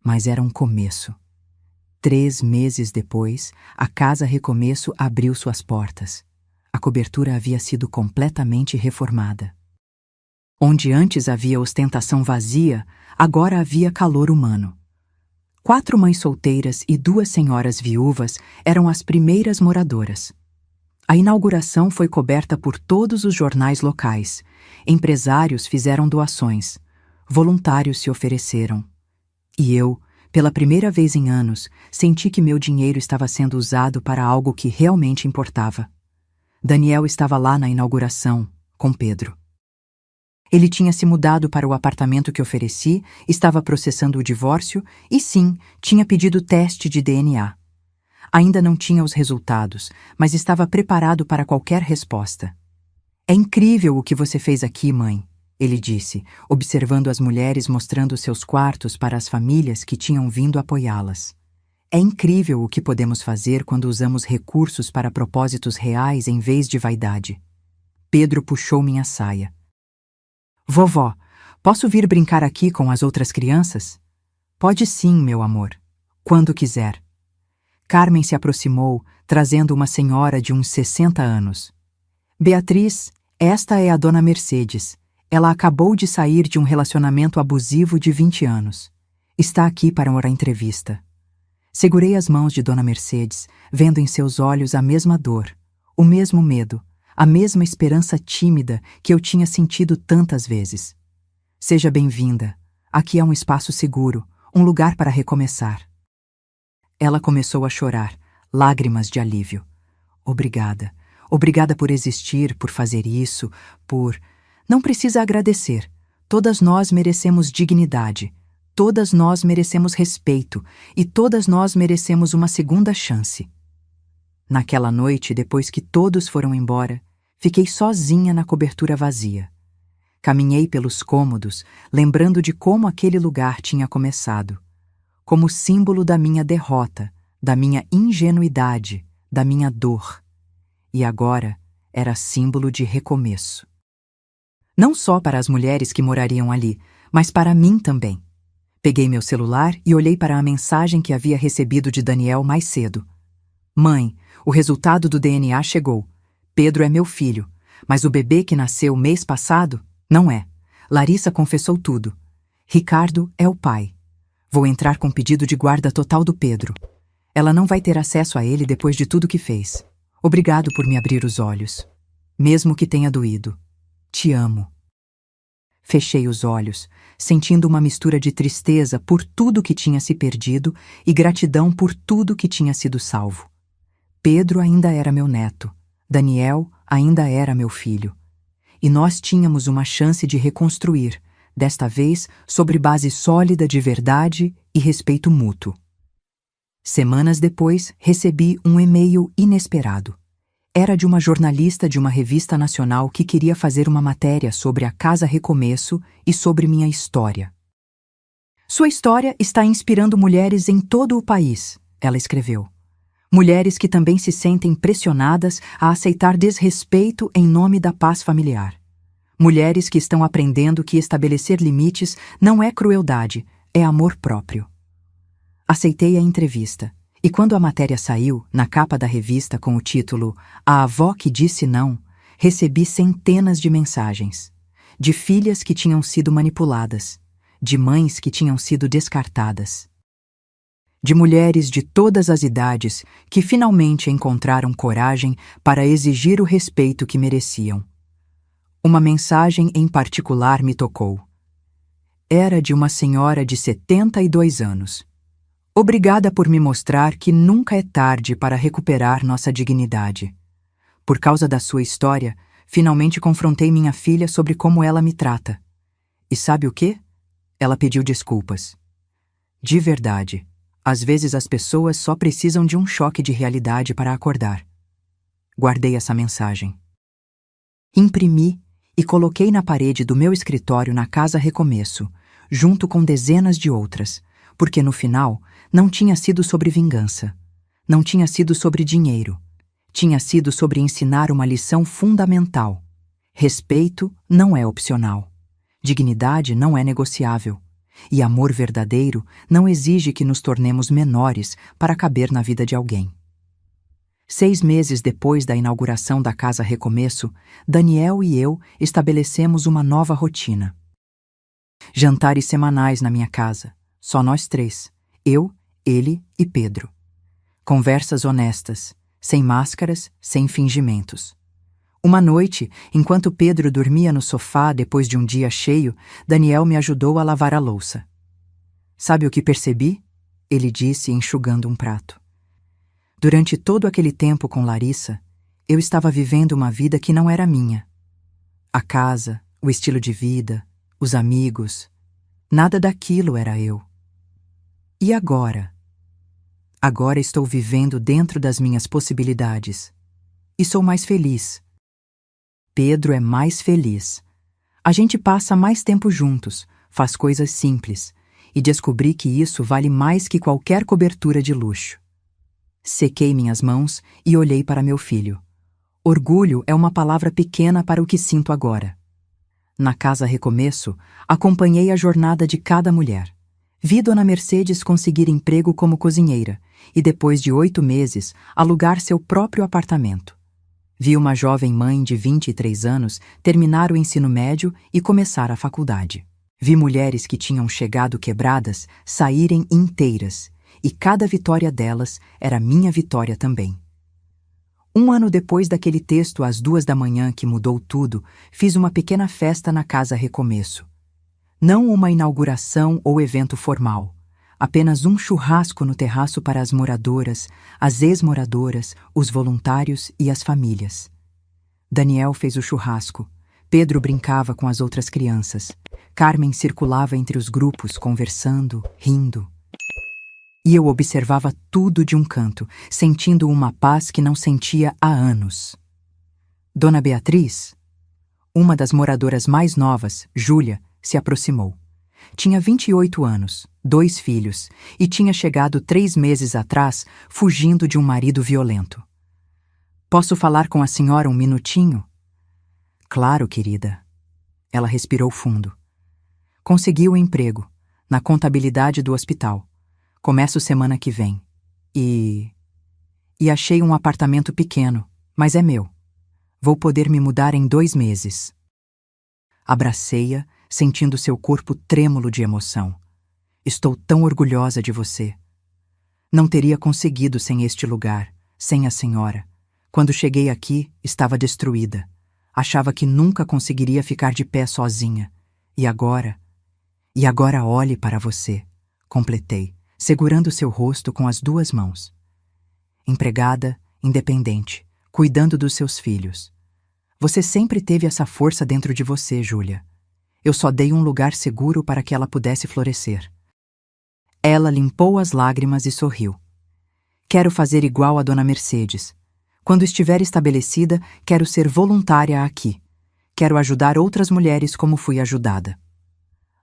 mas era um começo. 3 meses depois, a Casa Recomeço abriu suas portas. A cobertura havia sido completamente reformada. Onde antes havia ostentação vazia, agora havia calor humano. 4 mães solteiras e 2 senhoras viúvas eram as primeiras moradoras. A inauguração foi coberta por todos os jornais locais. Empresários fizeram doações. Voluntários se ofereceram. E eu, pela primeira vez em anos, senti que meu dinheiro estava sendo usado para algo que realmente importava. Daniel estava lá na inauguração, com Pedro. Ele tinha se mudado para o apartamento que ofereci, estava processando o divórcio e, sim, tinha pedido teste de DNA. Ainda não tinha os resultados, mas estava preparado para qualquer resposta. "É incrível o que você fez aqui, mãe", ele disse, observando as mulheres mostrando seus quartos para as famílias que tinham vindo apoiá-las. "É incrível o que podemos fazer quando usamos recursos para propósitos reais em vez de vaidade." Pedro puxou minha saia. "Vovó, posso vir brincar aqui com as outras crianças?" "Pode sim, meu amor. Quando quiser." Carmen se aproximou, trazendo uma senhora de uns 60 anos. "Beatriz, esta é a dona Mercedes. Ela acabou de sair de um relacionamento abusivo de 20 anos. Está aqui para uma entrevista." Segurei as mãos de dona Mercedes, vendo em seus olhos a mesma dor, o mesmo medo, a mesma esperança tímida que eu tinha sentido tantas vezes. "Seja bem-vinda. Aqui é um espaço seguro, um lugar para recomeçar." Ela começou a chorar, lágrimas de alívio. "Obrigada. Obrigada por existir, por fazer isso, por... Não precisa agradecer. Todas nós merecemos dignidade. Todas nós merecemos respeito. E todas nós merecemos uma segunda chance." Naquela noite, depois que todos foram embora, fiquei sozinha na cobertura vazia. Caminhei pelos cômodos, lembrando de como aquele lugar tinha começado. Como símbolo da minha derrota, da minha ingenuidade, da minha dor. E agora era símbolo de recomeço. Não só para as mulheres que morariam ali, mas para mim também. Peguei meu celular e olhei para a mensagem que havia recebido de Daniel mais cedo. "Mãe, o resultado do DNA chegou. Pedro é meu filho, mas o bebê que nasceu mês passado, não é. Larissa confessou tudo. Ricardo é o pai. Vou entrar com pedido de guarda total do Pedro. Ela não vai ter acesso a ele depois de tudo que fez. Obrigado por me abrir os olhos. Mesmo que tenha doído. Te amo." Fechei os olhos, sentindo uma mistura de tristeza por tudo que tinha se perdido e gratidão por tudo que tinha sido salvo. Pedro ainda era meu neto. Daniel ainda era meu filho. E nós tínhamos uma chance de reconstruir, desta vez sobre base sólida de verdade e respeito mútuo. Semanas depois, recebi um e-mail inesperado. Era de uma jornalista de uma revista nacional que queria fazer uma matéria sobre a Casa Recomeço e sobre minha história. "Sua história está inspirando mulheres em todo o país", ela escreveu. "Mulheres que também se sentem pressionadas a aceitar desrespeito em nome da paz familiar. Mulheres que estão aprendendo que estabelecer limites não é crueldade, é amor próprio." Aceitei a entrevista, e quando a matéria saiu, na capa da revista com o título "A Avó que Disse Não", recebi centenas de mensagens. De filhas que tinham sido manipuladas, de mães que tinham sido descartadas. De mulheres de todas as idades que finalmente encontraram coragem para exigir o respeito que mereciam. Uma mensagem em particular me tocou. Era de uma senhora de 72 anos. "Obrigada por me mostrar que nunca é tarde para recuperar nossa dignidade. Por causa da sua história, finalmente confrontei minha filha sobre como ela me trata. E sabe o quê? Ela pediu desculpas. De verdade, às vezes as pessoas só precisam de um choque de realidade para acordar." Guardei essa mensagem. Imprimi e coloquei na parede do meu escritório na Casa Recomeço, junto com dezenas de outras, porque no final não tinha sido sobre vingança, não tinha sido sobre dinheiro, tinha sido sobre ensinar uma lição fundamental. Respeito não é opcional, dignidade não é negociável, e amor verdadeiro não exige que nos tornemos menores para caber na vida de alguém. 6 meses depois da inauguração da Casa Recomeço, Daniel e eu estabelecemos uma nova rotina. Jantares semanais na minha casa, só nós 3, eu, ele e Pedro. Conversas honestas, sem máscaras, sem fingimentos. Uma noite, enquanto Pedro dormia no sofá depois de um dia cheio, Daniel me ajudou a lavar a louça. Sabe o que percebi? Ele disse, enxugando um prato. Durante todo aquele tempo com Larissa, eu estava vivendo uma vida que não era minha. A casa, o estilo de vida, os amigos, nada daquilo era eu. E agora? Agora estou vivendo dentro das minhas possibilidades. E sou mais feliz. Pedro é mais feliz. A gente passa mais tempo juntos, faz coisas simples, e descobri que isso vale mais que qualquer cobertura de luxo. Sequei minhas mãos e olhei para meu filho. Orgulho é uma palavra pequena para o que sinto agora. Na Casa Recomeço, acompanhei a jornada de cada mulher. Vi Dona Mercedes conseguir emprego como cozinheira e, depois de 8 meses, alugar seu próprio apartamento. Vi uma jovem mãe de 23 anos terminar o ensino médio e começar a faculdade. Vi mulheres que tinham chegado quebradas saírem inteiras, e cada vitória delas era minha vitória também. 1 ano depois daquele texto às 2 da manhã que mudou tudo, fiz uma pequena festa na Casa Recomeço. Não uma inauguração ou evento formal, apenas um churrasco no terraço para as moradoras, as ex-moradoras, os voluntários e as famílias. Daniel fez o churrasco, Pedro brincava com as outras crianças, Carmen circulava entre os grupos conversando, rindo. E eu observava tudo de um canto, sentindo uma paz que não sentia há anos. Dona Beatriz, uma das moradoras mais novas, Júlia, se aproximou. Tinha 28 anos, 2 filhos, e tinha chegado 3 meses atrás, fugindo de um marido violento. Posso falar com a senhora um minutinho? Claro, querida. Ela respirou fundo. Consegui o emprego, na contabilidade do hospital. Começo semana que vem. E achei um apartamento pequeno, mas é meu. Vou poder me mudar em 2 meses. Abracei-a, sentindo seu corpo trêmulo de emoção. Estou tão orgulhosa de você. Não teria conseguido sem este lugar, sem a senhora. Quando cheguei aqui, estava destruída. Achava que nunca conseguiria ficar de pé sozinha. E agora olhe para você, completei, segurando seu rosto com as 2 mãos. Empregada, independente, cuidando dos seus filhos. Você sempre teve essa força dentro de você, Júlia. Eu só dei um lugar seguro para que ela pudesse florescer. Ela limpou as lágrimas e sorriu. Quero fazer igual a Dona Mercedes. Quando estiver estabelecida, quero ser voluntária aqui. Quero ajudar outras mulheres como fui ajudada.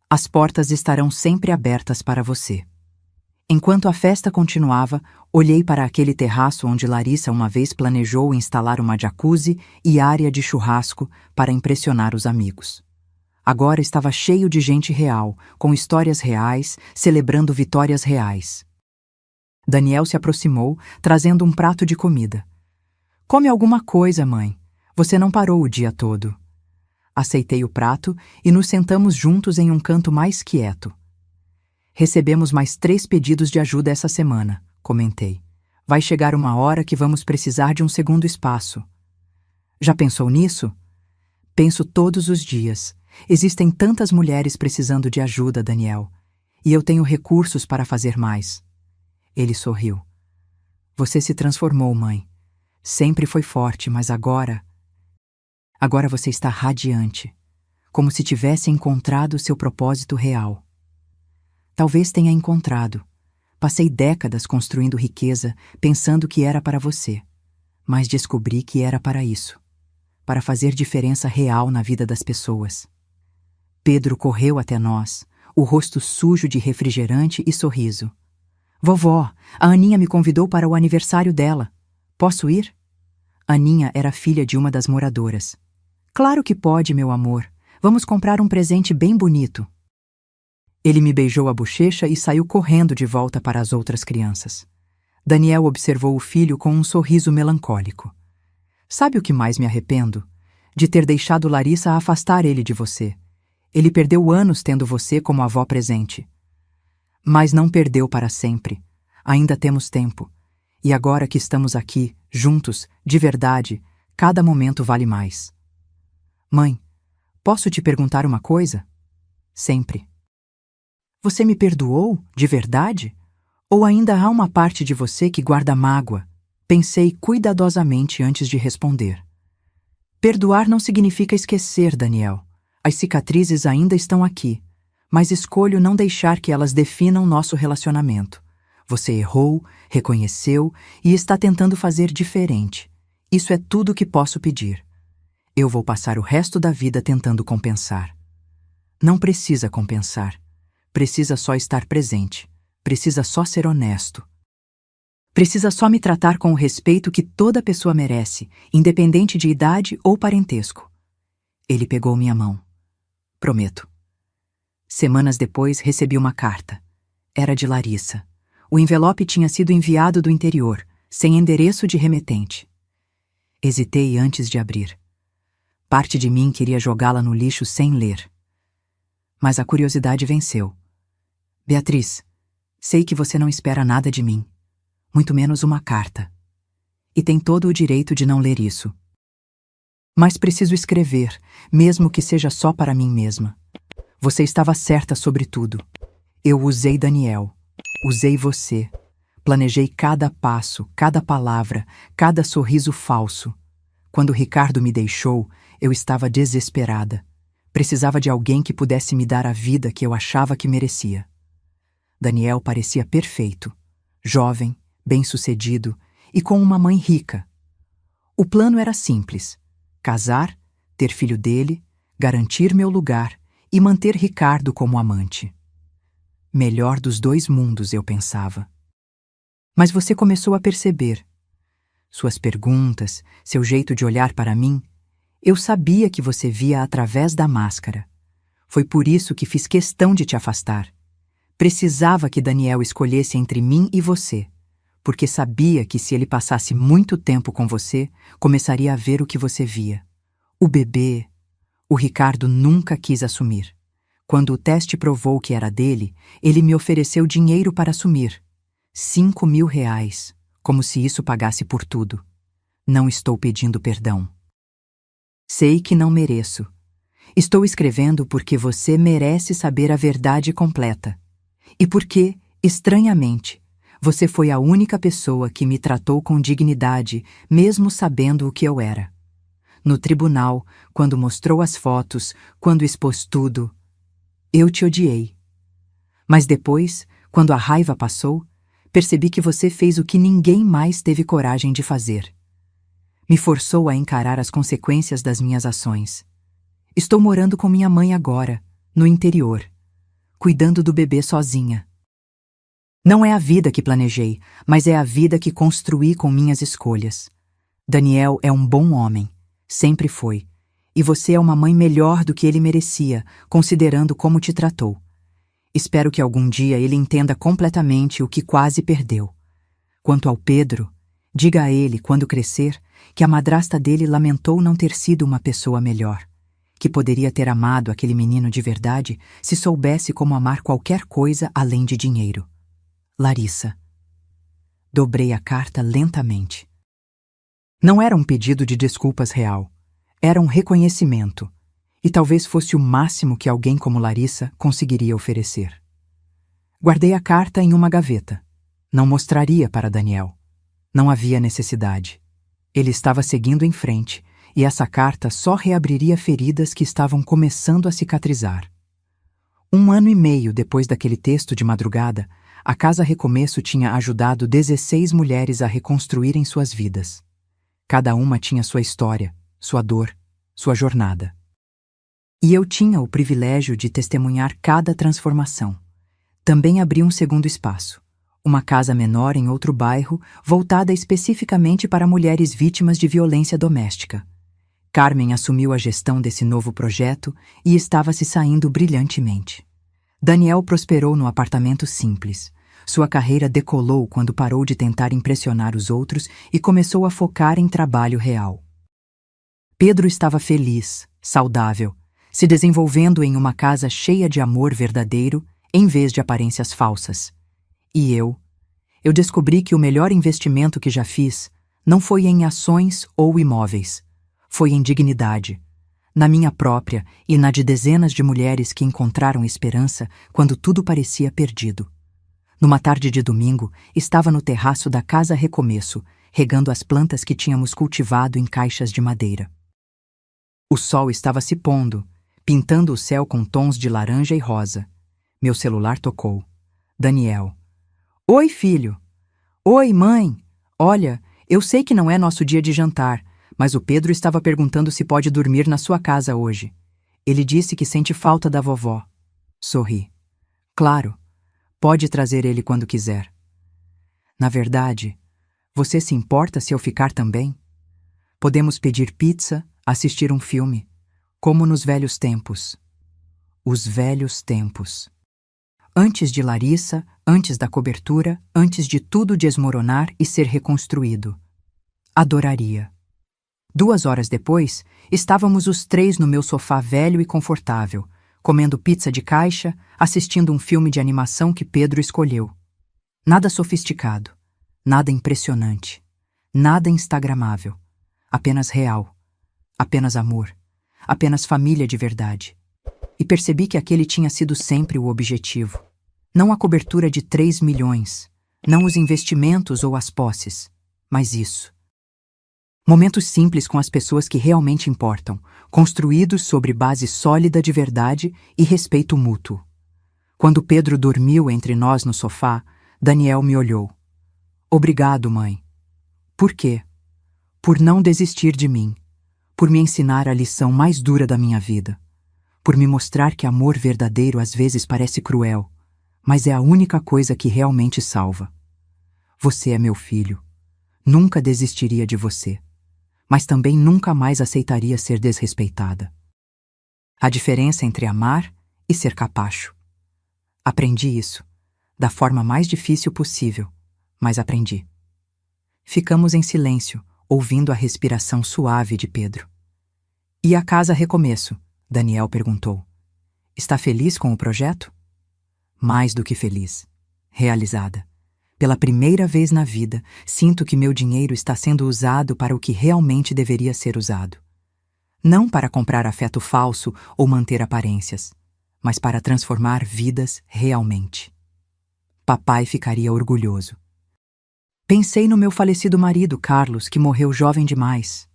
As portas estarão sempre abertas para você. Enquanto a festa continuava, olhei para aquele terraço onde Larissa uma vez planejou instalar uma jacuzzi e área de churrasco para impressionar os amigos. Agora estava cheio de gente real, com histórias reais, celebrando vitórias reais. Daniel se aproximou, trazendo um prato de comida. Come alguma coisa, mãe. Você não parou o dia todo. Aceitei o prato e nos sentamos juntos em um canto mais quieto. Recebemos mais 3 pedidos de ajuda essa semana, comentei. Vai chegar uma hora que vamos precisar de um segundo espaço. Já pensou nisso? Penso todos os dias. Existem tantas mulheres precisando de ajuda, Daniel. E eu tenho recursos para fazer mais. Ele sorriu. Você se transformou, mãe. Sempre foi forte, mas agora você está radiante, como se tivesse encontrado seu propósito real. Talvez tenha encontrado. Passei décadas construindo riqueza, pensando que era para você, mas descobri que era para isso, para fazer diferença real na vida das pessoas. Pedro correu até nós, o rosto sujo de refrigerante e sorriso. Vovó, a Aninha me convidou para o aniversário dela. Posso ir? Aninha era filha de uma das moradoras. Claro que pode, meu amor. Vamos comprar um presente bem bonito. Ele me beijou a bochecha e saiu correndo de volta para as outras crianças. Daniel observou o filho com um sorriso melancólico. Sabe o que mais me arrependo? De ter deixado Larissa afastar ele de você. Ele perdeu anos tendo você como avó presente. Mas não perdeu para sempre. Ainda temos tempo. E agora que estamos aqui, juntos, de verdade, cada momento vale mais. Mãe, posso te perguntar uma coisa? Sempre. Você me perdoou, de verdade? Ou ainda há uma parte de você que guarda mágoa? Pensei cuidadosamente antes de responder. Perdoar não significa esquecer, Daniel. As cicatrizes ainda estão aqui, mas escolho não deixar que elas definam nosso relacionamento. Você errou, reconheceu e está tentando fazer diferente. Isso é tudo o que posso pedir. Eu vou passar o resto da vida tentando compensar. Não precisa compensar. Precisa só estar presente. Precisa só ser honesto. Precisa só me tratar com o respeito que toda pessoa merece, independente de idade ou parentesco. Ele pegou minha mão. Prometo. Semanas depois, recebi uma carta. Era de Larissa. O envelope tinha sido enviado do interior, sem endereço de remetente. Hesitei antes de abrir. Parte de mim queria jogá-la no lixo sem ler. Mas a curiosidade venceu. Beatriz, sei que você não espera nada de mim, muito menos uma carta. E tem todo o direito de não ler isso. Mas preciso escrever, mesmo que seja só para mim mesma. Você estava certa sobre tudo. Eu usei Daniel. Usei você. Planejei cada passo, cada palavra, cada sorriso falso. Quando Ricardo me deixou, eu estava desesperada. Precisava de alguém que pudesse me dar a vida que eu achava que merecia. Daniel parecia perfeito, jovem, bem-sucedido e com uma mãe rica. O plano era simples: casar, ter filho dele, garantir meu lugar e manter Ricardo como amante. Melhor dos dois mundos, eu pensava. Mas você começou a perceber. Suas perguntas, seu jeito de olhar para mim, eu sabia que você via através da máscara. Foi por isso que fiz questão de te afastar. Precisava que Daniel escolhesse entre mim e você, porque sabia que se ele passasse muito tempo com você, começaria a ver o que você via. O bebê, o Ricardo nunca quis assumir. Quando o teste provou que era dele, ele me ofereceu dinheiro para assumir. R$ 5.000, como se isso pagasse por tudo. Não estou pedindo perdão. Sei que não mereço. Estou escrevendo porque você merece saber a verdade completa. E porque, estranhamente, você foi a única pessoa que me tratou com dignidade, mesmo sabendo o que eu era. No tribunal, quando mostrou as fotos, quando expôs tudo, eu te odiei. Mas depois, quando a raiva passou, percebi que você fez o que ninguém mais teve coragem de fazer. Me forçou a encarar as consequências das minhas ações. Estou morando com minha mãe agora, no interior, cuidando do bebê sozinha. Não é a vida que planejei, mas é a vida que construí com minhas escolhas. Daniel é um bom homem, sempre foi, e você é uma mãe melhor do que ele merecia, considerando como te tratou. Espero que algum dia ele entenda completamente o que quase perdeu. Quanto ao Pedro, diga a ele, quando crescer, que a madrasta dele lamentou não ter sido uma pessoa melhor, que poderia ter amado aquele menino de verdade se soubesse como amar qualquer coisa além de dinheiro. Larissa. Dobrei a carta lentamente. Não era um pedido de desculpas real. Era um reconhecimento. E talvez fosse o máximo que alguém como Larissa conseguiria oferecer. Guardei a carta em uma gaveta. Não mostraria para Daniel. Não havia necessidade. Ele estava seguindo em frente, e essa carta só reabriria feridas que estavam começando a cicatrizar. 1 ano e meio depois daquele texto de madrugada, a Casa Recomeço tinha ajudado 16 mulheres a reconstruírem suas vidas. Cada uma tinha sua história, sua dor, sua jornada. E eu tinha o privilégio de testemunhar cada transformação. Também abri um segundo espaço, uma casa menor em outro bairro, voltada especificamente para mulheres vítimas de violência doméstica. Carmen assumiu a gestão desse novo projeto e estava se saindo brilhantemente. Daniel prosperou no apartamento simples. Sua carreira decolou quando parou de tentar impressionar os outros e começou a focar em trabalho real. Pedro estava feliz, saudável, se desenvolvendo em uma casa cheia de amor verdadeiro em vez de aparências falsas. E eu descobri que o melhor investimento que já fiz não foi em ações ou imóveis, foi em dignidade, na minha própria e na de dezenas de mulheres que encontraram esperança quando tudo parecia perdido. Numa tarde de domingo, estava no terraço da Casa Recomeço, regando as plantas que tínhamos cultivado em caixas de madeira. O sol estava se pondo, pintando o céu com tons de laranja e rosa. Meu celular tocou. Daniel. Oi, filho. Oi, mãe. Olha, eu sei que não é nosso dia de jantar, mas o Pedro estava perguntando se pode dormir na sua casa hoje. Ele disse que sente falta da vovó. Sorri. Claro. Pode trazer ele quando quiser. Na verdade, você se importa se eu ficar também? Podemos pedir pizza, assistir um filme, como nos velhos tempos. Os velhos tempos. Antes de Larissa, antes da cobertura, antes de tudo desmoronar e ser reconstruído. Adoraria. 2 horas depois, estávamos os 3 no meu sofá velho e confortável, comendo pizza de caixa, assistindo um filme de animação que Pedro escolheu. Nada sofisticado, nada impressionante, nada instagramável, apenas real, apenas amor, apenas família de verdade. E percebi que aquele tinha sido sempre o objetivo. Não a cobertura de 3 milhões, não os investimentos ou as posses, mas isso. Momentos simples com as pessoas que realmente importam, construídos sobre base sólida de verdade e respeito mútuo. Quando Pedro dormiu entre nós no sofá, Daniel me olhou. Obrigado, mãe. Por quê? Por não desistir de mim, por me ensinar a lição mais dura da minha vida, por me mostrar que amor verdadeiro às vezes parece cruel, mas é a única coisa que realmente salva. Você é meu filho. Nunca desistiria de você, mas também nunca mais aceitaria ser desrespeitada. A diferença entre amar e ser capacho. Aprendi isso, da forma mais difícil possível, mas aprendi. Ficamos em silêncio, ouvindo a respiração suave de Pedro. E a Casa Recomeço? Daniel perguntou. Está feliz com o projeto? Mais do que feliz. Realizada. Pela primeira vez na vida, sinto que meu dinheiro está sendo usado para o que realmente deveria ser usado. Não para comprar afeto falso ou manter aparências, mas para transformar vidas realmente. Papai ficaria orgulhoso. Pensei no meu falecido marido, Carlos, que morreu jovem demais.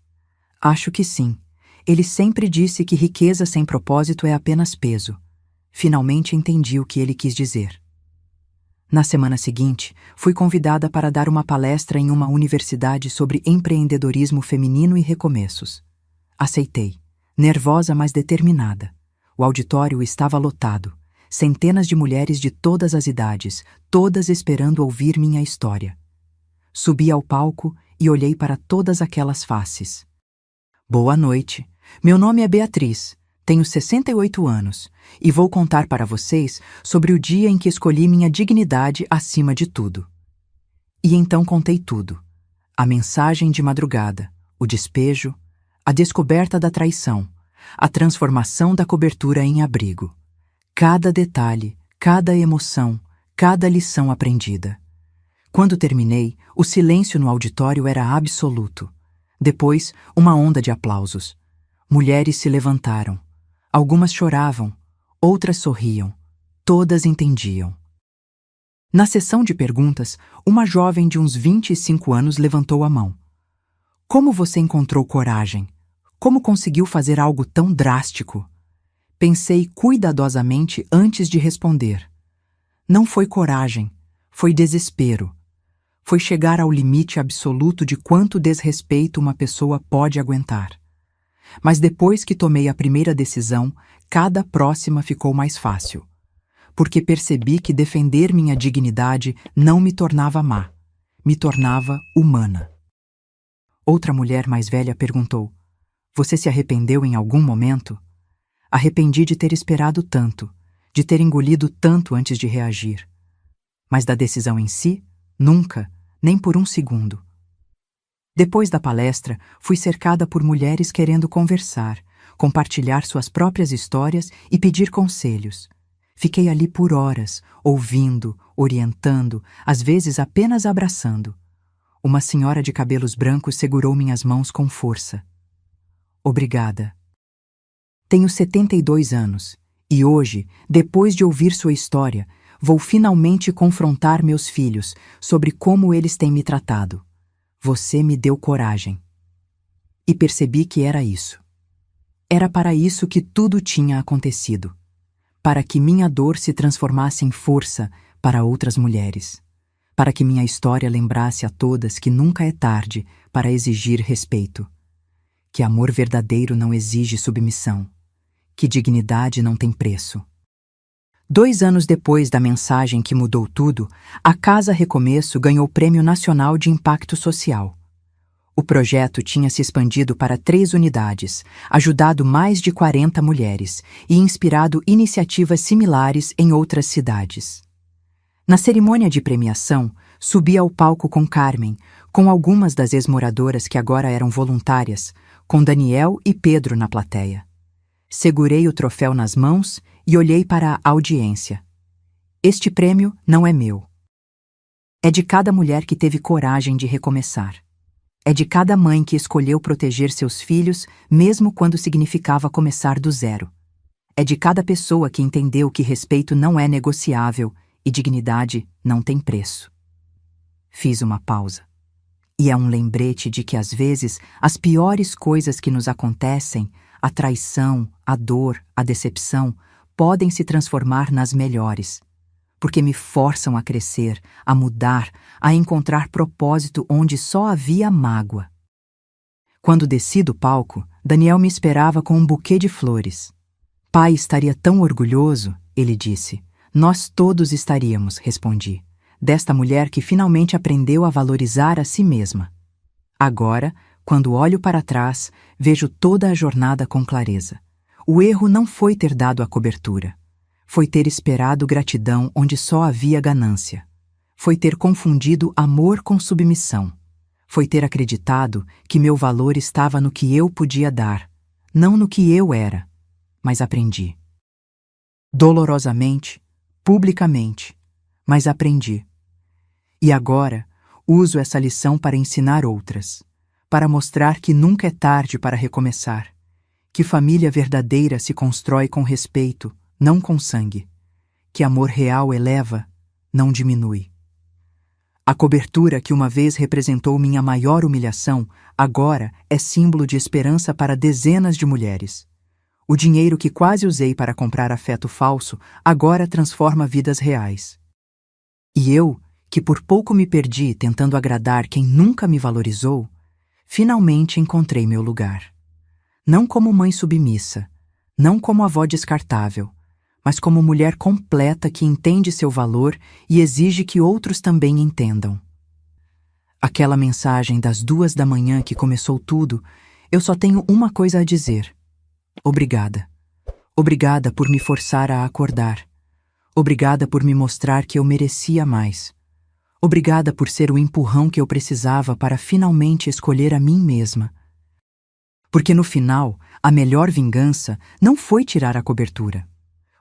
Acho que sim. Ele sempre disse que riqueza sem propósito é apenas peso. Finalmente entendi o que ele quis dizer. Na semana seguinte, fui convidada para dar uma palestra em uma universidade sobre empreendedorismo feminino e recomeços. Aceitei, nervosa mas determinada. O auditório estava lotado, centenas de mulheres de todas as idades, todas esperando ouvir minha história. Subi ao palco e olhei para todas aquelas faces. Boa noite. Meu nome é Beatriz. Tenho 68 anos e vou contar para vocês sobre o dia em que escolhi minha dignidade acima de tudo. E então contei tudo. A mensagem de madrugada, o despejo, a descoberta da traição, a transformação da cobertura em abrigo. Cada detalhe, cada emoção, cada lição aprendida. Quando terminei, o silêncio no auditório era absoluto. Depois, uma onda de aplausos. Mulheres se levantaram. Algumas choravam, outras sorriam, todas entendiam. Na sessão de perguntas, uma jovem de uns 25 anos levantou a mão. Como você encontrou coragem? Como conseguiu fazer algo tão drástico? Pensei cuidadosamente antes de responder. Não foi coragem, foi desespero. Foi chegar ao limite absoluto de quanto desrespeito uma pessoa pode aguentar. Mas depois que tomei a primeira decisão, cada próxima ficou mais fácil. Porque percebi que defender minha dignidade não me tornava má, me tornava humana. Outra mulher mais velha perguntou: "Você se arrependeu em algum momento?" Arrependi de ter esperado tanto, de ter engolido tanto antes de reagir. Mas da decisão em si, nunca, nem por um segundo. Depois da palestra, fui cercada por mulheres querendo conversar, compartilhar suas próprias histórias e pedir conselhos. Fiquei ali por horas, ouvindo, orientando, às vezes apenas abraçando. Uma senhora de cabelos brancos segurou minhas mãos com força. "Obrigada." Tenho 72 anos e hoje, depois de ouvir sua história, vou finalmente confrontar meus filhos sobre como eles têm me tratado. Você me deu coragem. E percebi que era isso. Era para isso que tudo tinha acontecido. Para que minha dor se transformasse em força para outras mulheres. Para que minha história lembrasse a todas que nunca é tarde para exigir respeito. Que amor verdadeiro não exige submissão. Que dignidade não tem preço. 2 anos depois da mensagem que mudou tudo, a Casa Recomeço ganhou o Prêmio Nacional de Impacto Social. O projeto tinha se expandido para 3 unidades, ajudado mais de 40 mulheres e inspirado iniciativas similares em outras cidades. Na cerimônia de premiação, subi ao palco com Carmen, com algumas das ex-moradoras que agora eram voluntárias, com Daniel e Pedro na plateia. Segurei o troféu nas mãos e olhei para a audiência. Este prêmio não é meu. É de cada mulher que teve coragem de recomeçar. É de cada mãe que escolheu proteger seus filhos, mesmo quando significava começar do zero. É de cada pessoa que entendeu que respeito não é negociável e dignidade não tem preço. Fiz uma pausa. E é um lembrete de que, às vezes, as piores coisas que nos acontecem, a traição, a dor, a decepção, podem se transformar nas melhores, porque me forçam a crescer, a mudar, a encontrar propósito onde só havia mágoa. Quando desci do palco, Daniel me esperava com um buquê de flores. "Pai estaria tão orgulhoso", ele disse. "Nós todos estaríamos", respondi, desta mulher que finalmente aprendeu a valorizar a si mesma. Agora, quando olho para trás, vejo toda a jornada com clareza. O erro não foi ter dado a cobertura. Foi ter esperado gratidão onde só havia ganância. Foi ter confundido amor com submissão. Foi ter acreditado que meu valor estava no que eu podia dar, não no que eu era. Mas aprendi. Dolorosamente, publicamente, mas aprendi. E agora, uso essa lição para ensinar outras. Para mostrar que nunca é tarde para recomeçar, que família verdadeira se constrói com respeito, não com sangue, que amor real eleva, não diminui. A cobertura que uma vez representou minha maior humilhação, agora é símbolo de esperança para dezenas de mulheres. O dinheiro que quase usei para comprar afeto falso, agora transforma vidas reais. E eu, que por pouco me perdi tentando agradar quem nunca me valorizou, finalmente encontrei meu lugar. Não como mãe submissa, não como avó descartável, mas como mulher completa que entende seu valor e exige que outros também entendam. Aquela mensagem das 2 da manhã que começou tudo, eu só tenho uma coisa a dizer. Obrigada. Obrigada por me forçar a acordar. Obrigada por me mostrar que eu merecia mais. Obrigada por ser o empurrão que eu precisava para finalmente escolher a mim mesma. Porque no final, a melhor vingança não foi tirar a cobertura.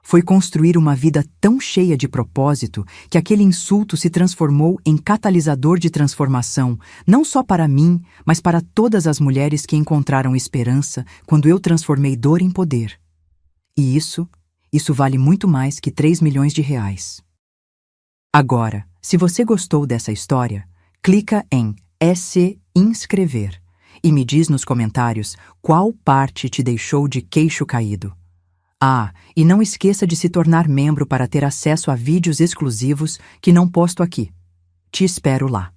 Foi construir uma vida tão cheia de propósito que aquele insulto se transformou em catalisador de transformação, não só para mim, mas para todas as mulheres que encontraram esperança quando eu transformei dor em poder. E isso vale muito mais que 3 milhões de reais. Agora, se você gostou dessa história, clica em se inscrever e me diz nos comentários qual parte te deixou de queixo caído. Ah, e não esqueça de se tornar membro para ter acesso a vídeos exclusivos que não posto aqui. Te espero lá.